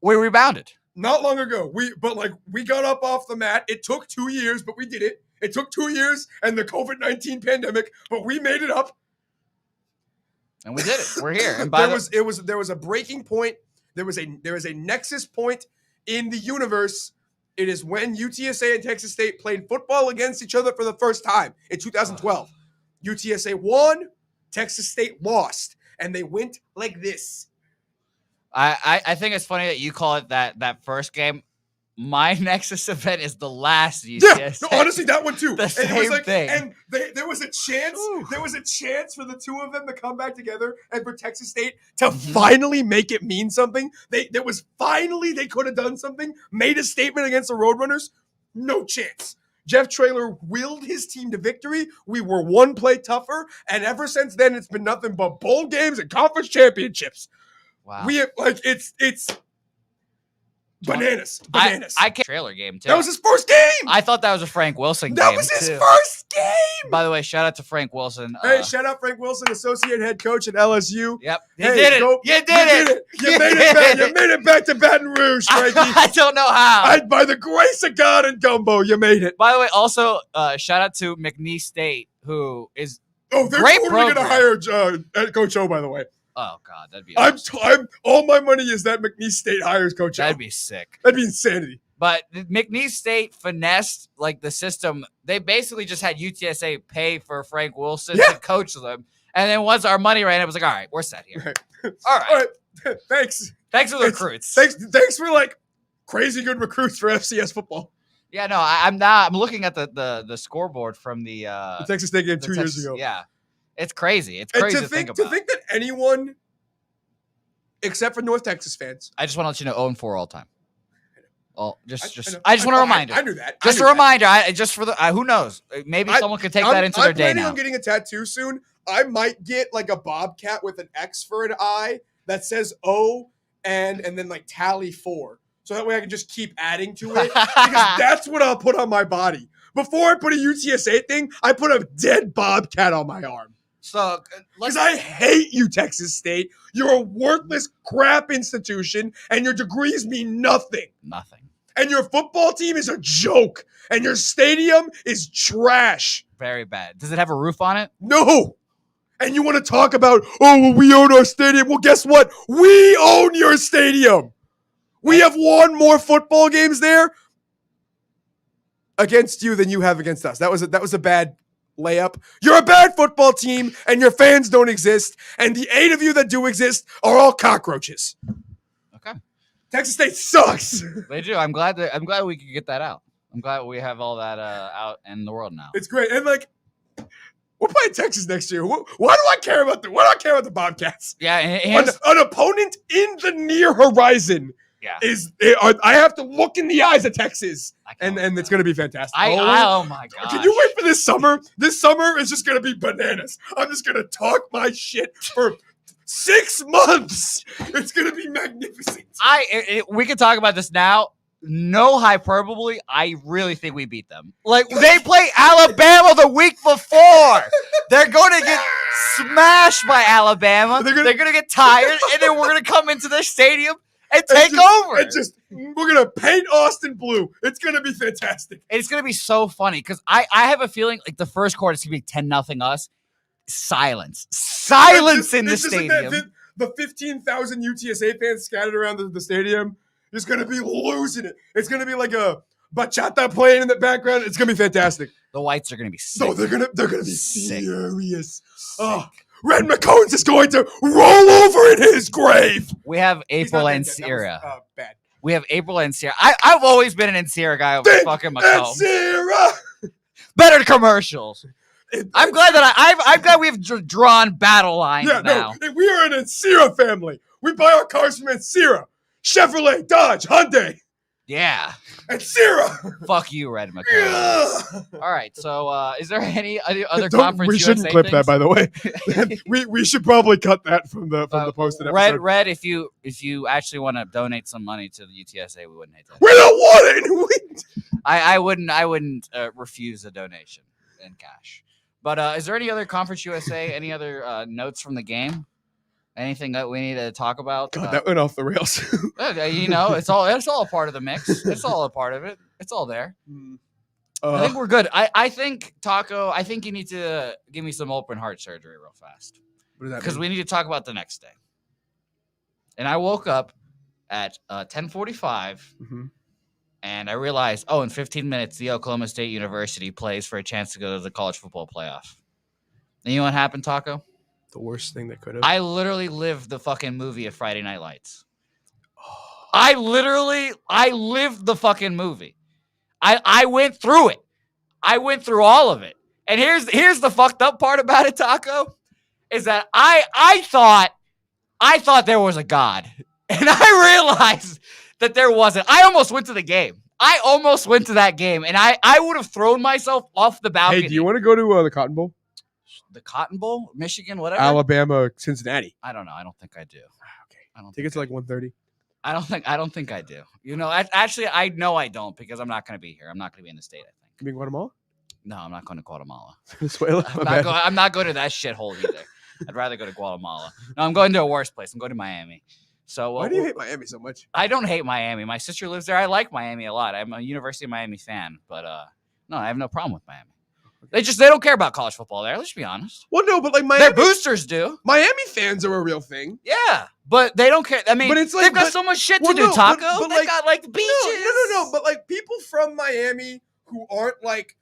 We rebounded. Not long ago. We got up off the mat. It took 2 years, but we did it. It took 2 years and the COVID-19 pandemic, but we made it up. And we did it. We're here. And there was a breaking point. There was a nexus point in the universe. It is when UTSA and Texas State played football against each other for the first time in 2012. UTSA won, Texas State lost, and they went like this. I think it's funny that you call it that first game. My Nexus event is the last UTSA. Yeah, no, honestly, that one too. The same thing. And there was a chance. Ooh. There was a chance for the two of them to come back together and for Texas State to finally make it mean something. They could have done something, made a statement against the Roadrunners. No chance. Jeff Traylor willed his team to victory. We were one play tougher, and ever since then, it's been nothing but bowl games and conference championships. Wow. We have, it's. Bananas. I can't Traylor game too. That was his first game. I thought that was a Frank Wilson game. That was his first game. By the way, shout out to Frank Wilson. Hey, shout out Frank Wilson, associate head coach at LSU. Yep. You did it. You made it back. You made it back to Baton Rouge, Frankie. I don't know how. By the grace of God and gumbo, you made it. By the way, also shout out to McNeese State, who is they're great totally going to hire Coach O, by the way. Oh God, that'd be awesome. I'm all my money is that McNeese State hires Coach O. That'd be sick. That'd be insanity. But McNeese State finessed like the system. They basically just had UTSA pay for Frank Wilson to coach them. And then once our money ran, it was like, all right, we're set here. Right. All right. Thanks. Thanks for the recruits. Thanks for like crazy good recruits for FCS football. Yeah, no, I'm looking at the scoreboard from the Texas State game 2 years ago. Yeah. It's crazy. It's crazy to think about. To think that anyone, except for North Texas fans. I just want to let you know 0-4 all time. Oh, I just want a reminder. I knew that. Just a reminder. Just for the who knows? Maybe someone could take that into their day now. I'm planning on getting a tattoo soon. I might get like a bobcat with an X for an eye that says O and then like tally 4. So that way I can just keep adding to it. Because that's what I'll put on my body. Before I put a UTSA thing, I put a dead bobcat on my arm. So, because I hate you, Texas State. You're a worthless crap institution, and your degrees mean nothing. Nothing. And your football team is a joke, and your stadium is trash. Very bad. Does it have a roof on it? No. And you want to talk about, we own our stadium. Well, guess what? We own your stadium. We have won more football games there against you than you have against us. That was a bad layup. You're a bad football team, and your fans don't exist, and the 8 of you that do exist are all cockroaches. Okay. Texas State sucks. They do. I'm glad we could get that out. I'm glad we have all that out in the world now. It's great. And like, we're playing Texas next year. Why do I care about the Bobcats? Yeah, an opponent in the near horizon. Yeah, I have to look in the eyes of Texas, and it's going to be fantastic. Oh my god! Can you wait for this summer? This summer is just going to be bananas. I'm just going to talk my shit for 6 months. It's going to be magnificent. We can talk about this now. No hyperbole. I really think we beat them. Like they play Alabama the week before. They're going to get smashed by Alabama. They're going to get tired, and then we're going to come into their stadium and take over. We're going to paint Austin blue. It's going to be fantastic. It's going to be so funny because I have a feeling like the first quarter is going to be 10-0 us. Silence in the stadium. Like the 15,000 UTSA fans scattered around the stadium is going to be losing it. It's going to be like a bachata playing in the background. It's going to be fantastic. The whites are going to be sick. No, they're going to be furious. Oh. Red McCones is going to roll over in his grave. We have April and Sierra. Bad. We have April and Sierra. I've always been an Sierra guy over fucking McComb. Sierra. Better commercials. I'm glad that we've drawn battle lines now. No, we are an Sierra family. We buy our cars from Sierra. Chevrolet, Dodge, Hyundai. Yeah. And 0. Fuck you, Red McCarroll. All right. So, is there any other conference? We shouldn't USA clip things? that, by the way. we should probably cut that from the posted episode. Red, if you actually want to donate some money to the UTSA, we wouldn't hate that. We don't want it. I wouldn't refuse a donation in cash. But is there any other Conference USA? Any other notes from the game? Anything that we need to talk about? God, that went off the rails. It's all a part of the mix. It's all a part of it. It's all there. I think we're good. I think Taco. I think you need to give me some open heart surgery real fast because we need to talk about the next day. And I woke up at 10:45, and I realized, in 15 minutes, the Oklahoma State University plays for a chance to go to the college football playoff. And you know what happened, Taco? The worst thing that could have. I literally lived the fucking movie of Friday Night Lights. I lived the fucking movie. I went through it. I went through all of it. And here's the fucked up part about it, Taco, is that I thought there was a God. And I realized that there wasn't. I almost went to the game. I almost went to that game. And I would have thrown myself off the balcony. Hey, do you want to go to the Cotton Bowl? The Cotton Bowl? Michigan, whatever? Alabama, Cincinnati. I don't know. I don't think I do. Okay. Tickets are like $130. I don't think I do. Actually, I know I don't because I'm not going to be here. I'm not going to be in the state, I think. You mean Guatemala? No, I'm not going to Guatemala. Venezuela? I'm not going to that shithole either. I'd rather go to Guatemala. No, I'm going to a worse place. I'm going to Miami. So why do you hate Miami so much? I don't hate Miami. My sister lives there. I like Miami a lot. I'm a University of Miami fan, but no, I have no problem with Miami. They don't care about college football there. Let's be honest. Well, no, but like their boosters do. Miami fans are a real thing. Yeah, but they don't care. I mean, they've got so much shit to do. Taco, but they got like beaches. No. But like people from Miami who aren't like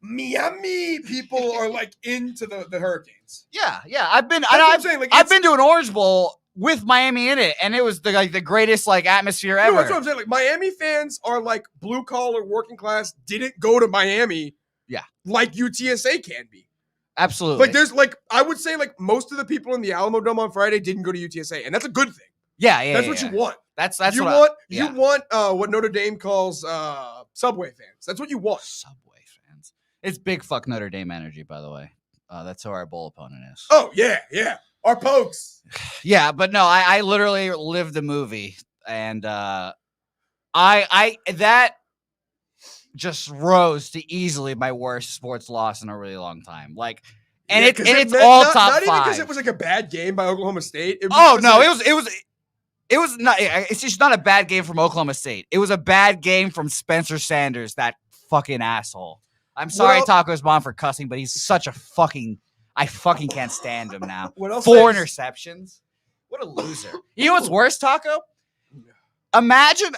Miami people are like into the Hurricanes. Yeah. I've been to an Orange Bowl with Miami in it, and it was the greatest like atmosphere ever. No, that's what I'm saying. Like Miami fans are like blue collar working class. Didn't go to Miami. Yeah, like UTSA can be. Absolutely. Like there's like I would say like most of the people in the Alamo Dome on Friday didn't go to UTSA, and that's a good thing. Yeah. That's what you want. That's you want what Notre Dame calls Subway fans. That's what you want. Subway fans. It's big fuck Notre Dame energy, by the way. That's who our bowl opponent is. Oh yeah. Our pokes. Yeah, but no, I literally lived the movie, and that just rose to easily my worst sports loss in a really long time. Like, and it's all top 5. Not even because it was like a bad game by Oklahoma State. It was not. It's just not a bad game from Oklahoma State. It was a bad game from Spencer Sanders, that fucking asshole. I'm sorry, Taco's mom, for cussing, but he's such a fucking. I fucking can't stand him now. 4 interceptions. What a loser. You know what's worse, Taco? Imagine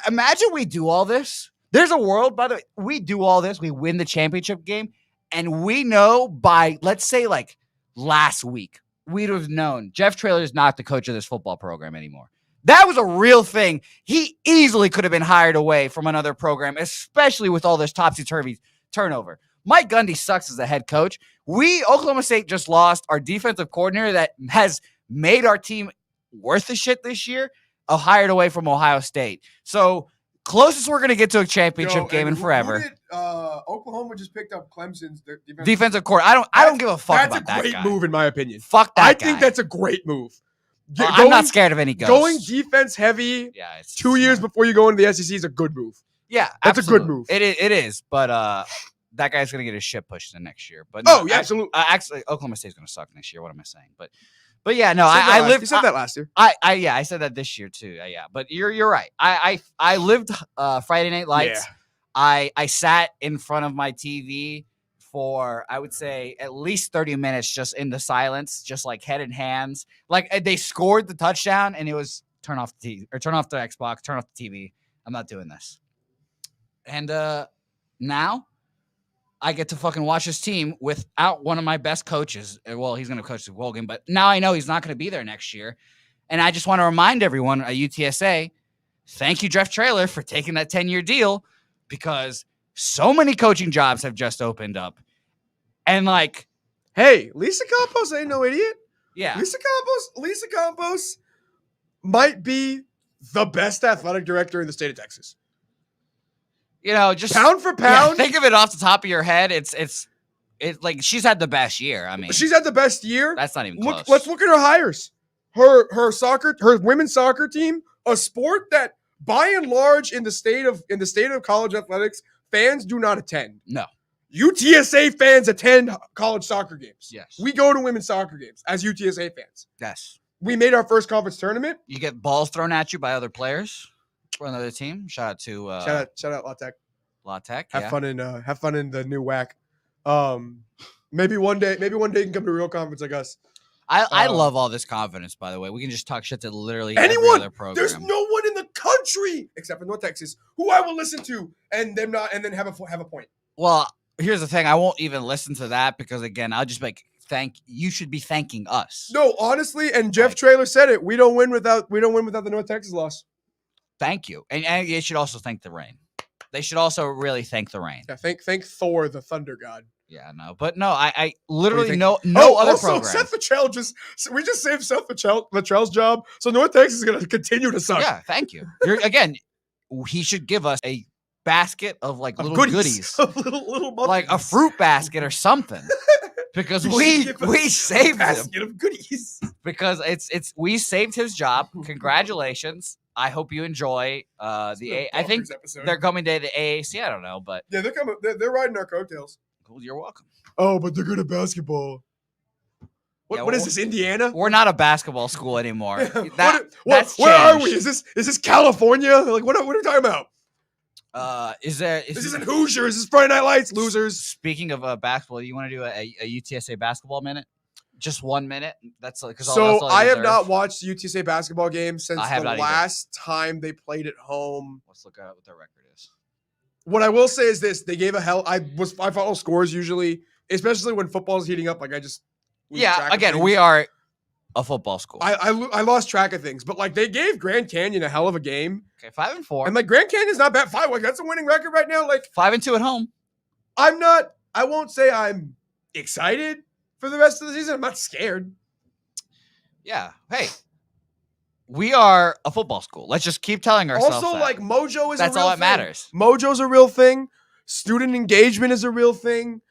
we do all this. There's a world, by the way, we do all this, we win the championship game, and we know by, let's say, like last week, we'd have known Jeff Traylor is not the coach of this football program anymore. That was a real thing. He easily could have been hired away from another program, especially with all this topsy-turvy turnover. Mike Gundy sucks as a head coach. Oklahoma State just lost our defensive coordinator that has made our team worth the shit this year, hired away from Ohio State. So, closest we're going to get to a championship game in forever. Oklahoma just picked up Clemson's defensive court. I don't give a fuck about that guy. That's a great move, in my opinion. Fuck that guy. I think that's a great move. I'm not scared of any ghosts. Going defense heavy 2 years before you go into the SEC is a good move. Yeah, that's a good move. It is, but that guy's going to get his shit pushed in next year. But no, absolutely. Actually, Oklahoma State's going to suck next year. What am I saying? But yeah, no, I lived. You said that last year. I said that this year too. Yeah, but you're right. I lived Friday Night Lights. Yeah. I sat in front of my TV for, I would say, at least 30 minutes just in the silence, just like head in hands. Like they scored the touchdown and it was turn off the TV or turn off the Xbox, turn off the TV. I'm not doing this. And now I get to fucking watch this team without one of my best coaches. Well, he's going to coach the bowl game, but now I know he's not going to be there next year. And I just want to remind everyone at UTSA, thank you, Jeff Traylor, for taking that 10-year deal, because so many coaching jobs have just opened up. And like, hey, Lisa Compost ain't no idiot. Yeah. Lisa Compost might be the best athletic director in the state of Texas. Just pound for pound. think of it off the top of your head. It's like she's had the best year. I mean, she's had the best year. That's not even close. Let's look at her hires. Her women's soccer team, a sport that by and large in the state of college athletics, fans do not attend. No. UTSA fans attend college soccer games. Yes. We go to women's soccer games as UTSA fans. Yes. We made our first conference tournament. You get balls thrown at you by other players for another team. Shout out to shout out La Tech. La Tech. Have fun in the new WAC. Maybe one day you can come to a real conference like us. I love all this confidence, by the way. We can just talk shit to literally anyone. Every other program. There's no one in the country except for North Texas who I will listen to and then have a point. Well, here's the thing. I won't even listen to that because again, I'll just be like, you should be thanking us. No, honestly, and Jeff Traylor said it. We don't win without the North Texas loss. Thank you. And they should also thank the rain. They should also really thank the rain. Yeah, thank Thor, the thunder god. Yeah, no, but no, I literally no other program. Seth Luttrell we just saved Seth Luttrell's job, so North Texas is going to continue to suck. Yeah, thank you. He should give us a basket of like little goodies. little like a fruit basket or something, because we saved him. Basket of goodies Because we saved his job. Congratulations. I hope you enjoy I think episode. They're coming to the AAC. I don't know, but yeah, they're coming. They're riding our coattails. Cool, you're welcome. Oh, but they're good at basketball. What is this, Indiana? We're not a basketball school anymore. Where are we? Is this California? Like what are we talking about? This isn't Hoosier. Is this Friday Night Lights, losers? Speaking of basketball, you want to do a UTSA basketball minute? Just 1 minute. That's because I have not watched the UTSA basketball game since the last time they played at home. Let's look at what their record is. What I will say is this: they gave a hell. I follow scores usually, especially when football's heating up. Like again, we are a football school. I lost track of things, but like they gave Grand Canyon a hell of a game. Okay, 5-4, and like Grand Canyon's not bad. That's a winning record right now. Like 5-2 at home. I won't say I'm excited for the rest of the season. I'm not scared. Yeah. Hey, we are a football school. Let's just keep telling ourselves. Also, like mojo is that's a real all that thing. matters. Mojo's a real thing. Student engagement is a real thing.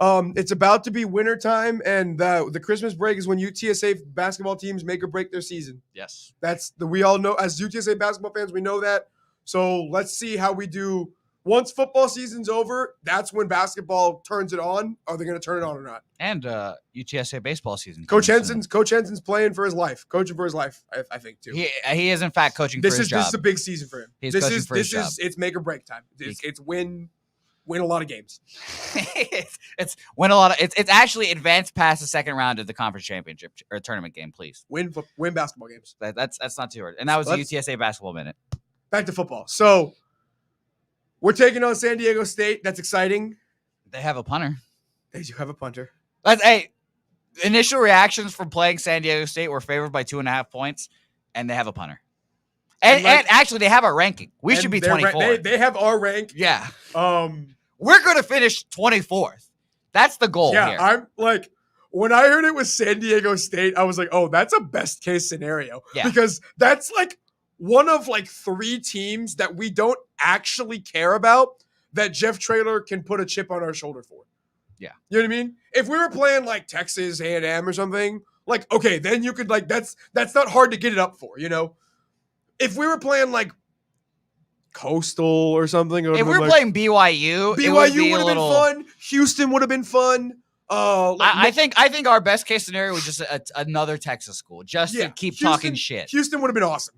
It's about to be wintertime, and the Christmas break is when UTSA basketball teams make or break their season. Yes. We all know, as UTSA basketball fans, we know that. So let's see how we do. Once football season's over, that's when basketball turns it on. Are they going to turn it on or not? And UTSA baseball season. Coach Henson's playing for his life, coaching for his life. I think too. He is in fact coaching for his job. This is a big season for him. It's make or break time. It's win a lot of games. it's win a lot of. It's actually advanced past the second round of the conference championship or tournament game. Please win basketball games. That's not too hard. And that was the UTSA basketball minute. Back to football. So we're taking on San Diego State. That's exciting. They have a punter. They do have a punter. Initial reactions from playing San Diego State were favored by 2.5 points, and they have a punter. And actually, they have our ranking. We should be 24. They have our rank. Yeah. We're going to finish 24th. That's the goal here. I'm like, when I heard it was San Diego State, I was like, oh, that's a best case scenario. Yeah. Because that's like one of like 3 teams that we don't actually care about that Jeff Traylor can put a chip on our shoulder for. Yeah. You know what I mean? If we were playing like Texas A&M or something, like, okay, then you could like, that's not hard to get it up for, you know? If we were playing like Coastal or something, if we were playing BYU would have been fun. Houston would have been fun. I think our best case scenario was just another Texas school, just to keep talking shit. Houston would have been awesome.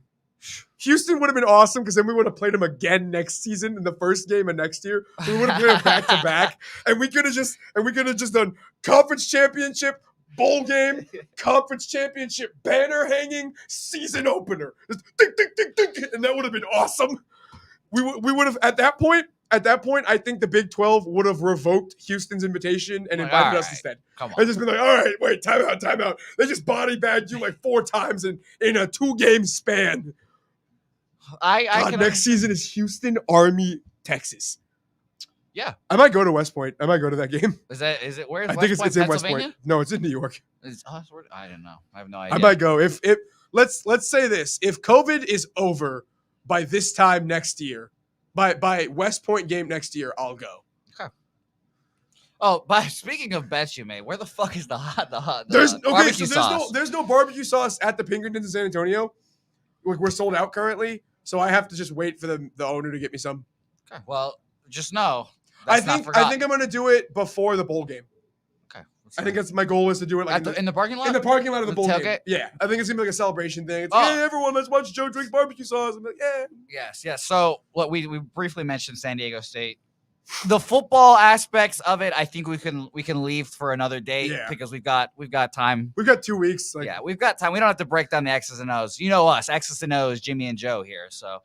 Houston would have been awesome because then we would have played them again next season in the first game of next year. We would have played them back to back, and we could have just done conference championship, bowl game, conference championship, banner hanging, season opener. Just ding, ding, ding, ding, and that would have been awesome. We would have at that point, I think the Big 12 would have revoked Houston's invitation and invited us instead. Come on. I'd just been like, all right, wait, time out. They just body bagged you like 4 times in a 2-game span. Next season is Houston, Army, Texas. Yeah. I might go to West Point. I might go to that game. Is it where? I think it's in West Point. No, it's in New York. I don't know. I have no idea. I might go. If let's say this. If COVID is over by this time next year, by West Point game next year, I'll go. Oh, but speaking of bets you made, where the fuck is the barbecue sauce? There's no barbecue sauce at the Pinkertons in San Antonio. We're sold out currently, so I have to just wait for the owner to get me some. Okay. Well, just know I think I'm gonna do it before the bowl game. Okay. I think that's my goal is to do it like in the parking lot. In the parking lot of the bowl tailgate? game. Yeah, I think it's gonna be like a celebration thing. It's hey everyone, let's watch Joe drink barbecue sauce. I'm like, yeah. Yes. So what we briefly mentioned San Diego State. The football aspects of it, I think we can leave for another day because we've got time. We've got 2 weeks. We've got time. We don't have to break down the X's and O's. You know us, X's and O's, Jimmy and Joe here. So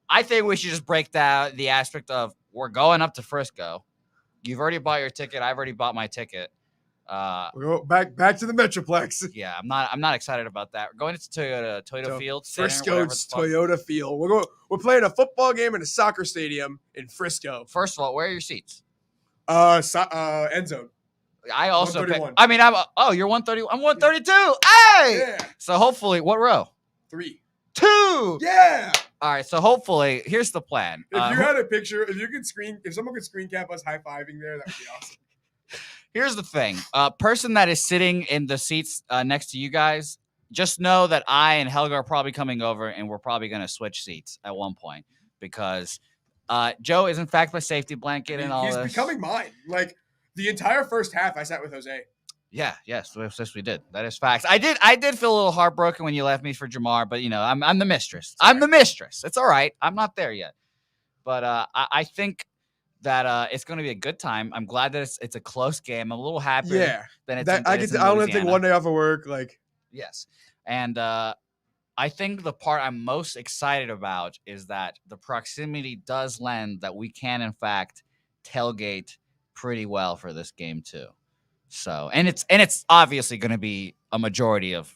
I think we should just break down the aspect of we're going up to Frisco. You've already bought your ticket. I've already bought my ticket. We'll go back to the Metroplex. Yeah, I'm not excited about that. We're going to Toyota Field. Frisco's Toyota Field. We're playing a football game in a soccer stadium in Frisco. First of all, where are your seats? End zone. I also 131. You're 130. I'm 132. Hey! Yeah. So hopefully, what row? 3. 2. Yeah. All right. So hopefully, here's the plan. If you had a picture, if someone could screen cap us high-fiving there, that would be awesome. Here's the thing. Person that is sitting in the seats next to you guys, just know that I and Helga are probably coming over, and we're probably going to switch seats at one point because Joe is, in fact, my safety blanket and all this. He's becoming mine. Like, the entire first half, I sat with Jose. Yeah, yes, we did. That is facts. I did feel a little heartbroken when you left me for Jamar, but, I'm the mistress. I'm the mistress. It's all right. I'm not there yet. But I think that it's going to be a good time. I'm glad that it's a close game. I'm a little happier than it's I don't have to take one day off of work. Yes. And I think the part I'm most excited about is that the proximity does lend that we can, in fact, tailgate pretty well for this game too. So, and it's obviously going to be a majority of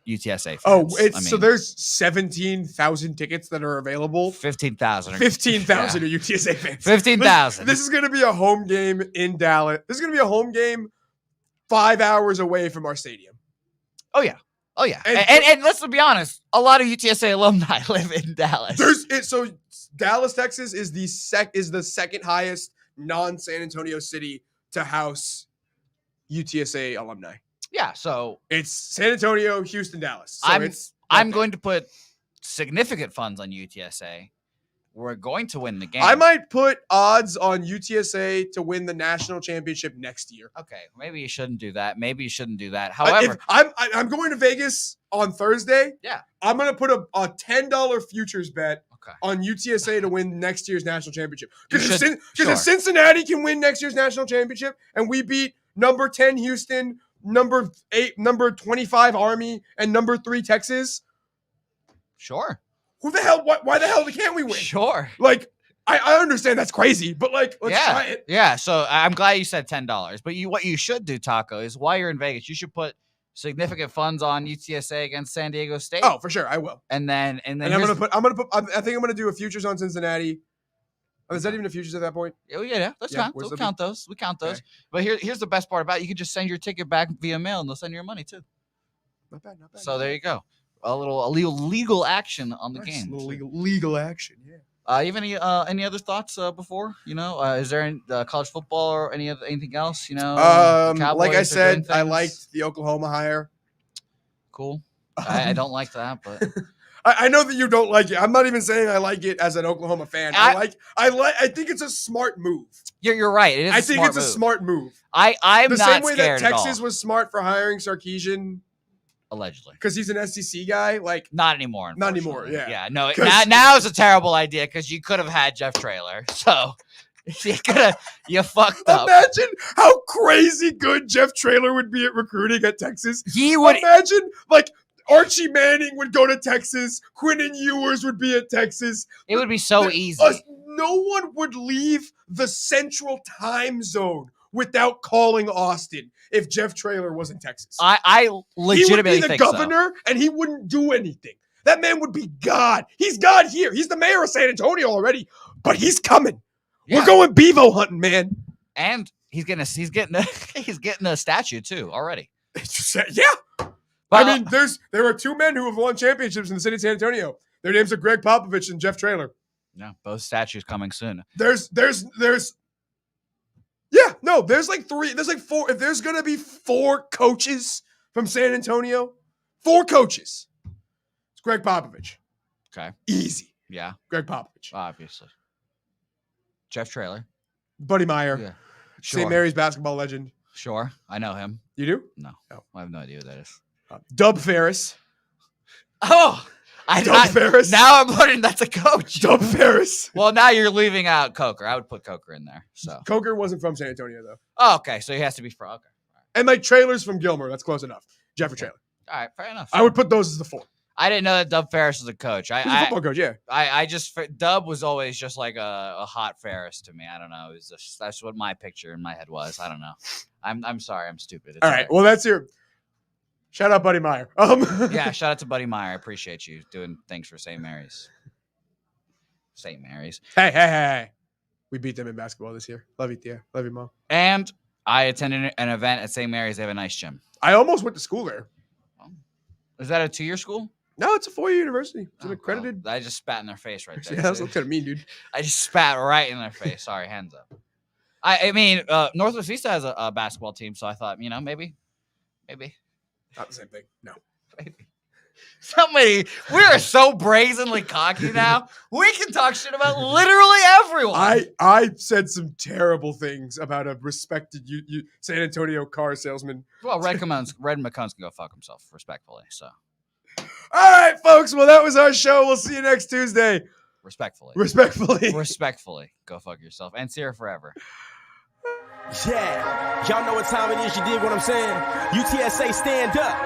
UTSA fans. So there's 17,000 tickets that are available. 15,000. 15,000 are UTSA fans. 15,000. This is going to be a home game in Dallas. This is going to be a home game 5 hours away from our stadium. Oh yeah. And let's be honest, a lot of UTSA alumni live in Dallas. So Dallas, Texas is the second highest non-San Antonio city to house UTSA alumni. Yeah, so it's San Antonio, Houston, Dallas. So I'm going to put significant funds on UTSA. We're going to win the game. I might put odds on UTSA to win the national championship next year. Okay, maybe you shouldn't do that. However, I'm going to Vegas on Thursday. Yeah, I'm going to put a $10 futures bet on UTSA to win next year's national championship. Because if Cincinnati can win next year's national championship and we beat number 10 Houston, number 25 Army, and number 3 Texas. Sure. Who the hell? Why the hell can't we win? Sure. I understand that's crazy, but let's try it. Yeah. So I'm glad you said $10. But what you should do, Taco, is while you're in Vegas, you should put significant funds on UTSA against San Diego State. Oh, for sure, I will. And then I'm gonna put. I think I'm gonna do a futures on Cincinnati. Oh, is that even a futures at that point? Oh, yeah. Let's count. We count those. Okay. But here's the best part about it. You can just send your ticket back via mail, and they'll send you your money too. Not bad. So there you go. A little legal action on the game. A little legal action, yeah. You have any other thoughts before? Is there any, college football or anything else? Like I said, I liked the Oklahoma hire. Cool. I don't like that, but I know that you don't like it. I'm not even saying I like it as an Oklahoma fan. I think it's a smart move. You're right. It is. I think it's a smart move. I'm the not same way scared that Texas was smart for hiring Sarkisian. Allegedly, because he's an SEC guy. Not anymore. Not anymore. Yeah. Yeah. No. Now it's a terrible idea because you could have had Jeff Traylor. So you fucked up. Imagine how crazy good Jeff Traylor would be at recruiting at Texas. He would imagine Archie Manning would go to Texas. Quinnen Ewers would be at Texas. It would be so easy. No one would leave the Central Time Zone without calling Austin if Jeff Traylor was in Texas. I legitimately think so. He would be the governor, and he wouldn't do anything. That man would be God. He's God here. He's the mayor of San Antonio already, but he's coming. Yeah. We're going bevo hunting, man. And he's getting a statue too already. Yeah. I mean, there are 2 men who have won championships in the city of San Antonio. Their names are Greg Popovich and Jeff Traylor. Yeah, both statues coming soon. There's like 3, there's like 4. If there's gonna be 4 coaches from San Antonio, 4 coaches. It's Greg Popovich. Okay. Easy. Yeah. Greg Popovich. Obviously. Jeff Traylor. Buddy Meyer. Yeah. Sure. St. Mary's basketball legend. Sure. I know him. You do? No. Oh. I have no idea who that is. Dub Ferris. Oh! Dub Ferris. Now I'm learning that's a coach. Dub Ferris. Well, now you're leaving out Coker. I would put Coker in there. So. Coker wasn't from San Antonio, though. Oh, okay. So he has to be from. Okay. And like Traylor's from Gilmer. That's close enough. Jeffrey Traylor. All right. Fair enough. I would put those as the 4. I didn't know that Dub Ferris was a coach. He's a football coach, yeah. I just Dub was always just like a hot Ferris to me. I don't know. It was just, that's what my picture in my head was. I don't know. I'm sorry. I'm stupid. It's All right. Well, that's your shout out, Buddy Meyer. Yeah. Shout out to Buddy Meyer. I appreciate you doing things for St. Mary's. St. Mary's. Hey. We beat them in basketball this year. Love you, Tia. Love you, Mom. And I attended an event at St. Mary's. They have a nice gym. I almost went to school there. Is that a 2-year school? No, it's a 4-year university. It's an accredited. Well, I just spat in their face right there. Yeah, that's kind of mean, dude. I just spat right in their face. Sorry, hands up. I mean, Northwest Vista has a basketball team, so I thought, maybe. Not the same thing. No. Maybe. We are so brazenly cocky now. We can talk shit about literally everyone. I said some terrible things about a respected San Antonio car salesman. Well, Red McCones can go fuck himself, respectfully. So. All right, folks. Well, that was our show. We'll see you next Tuesday. Respectfully. Respectfully. Go fuck yourself. And see her forever. Yeah, y'all know what time it is. You dig what I'm saying? UTSA, stand up.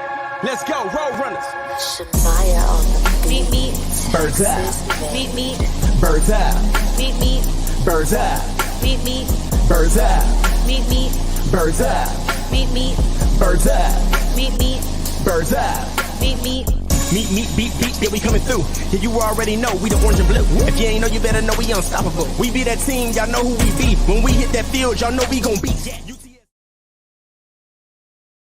Let's go, Roadrunners. Shania on the beat. Meet. Birds eye. Meet. Birds eye. Meet. Birds eye. Meet. Birds eye. Meet. Birds eye. Meet. Birds eye. Meet. Birds eye. Meet. Meet, beat, yeah, we coming through. Yeah, you already know we the orange and blue. If you ain't know, you better know we unstoppable. We be that team, y'all know who we be. When we hit that field, y'all know we gon' beat. Yeah.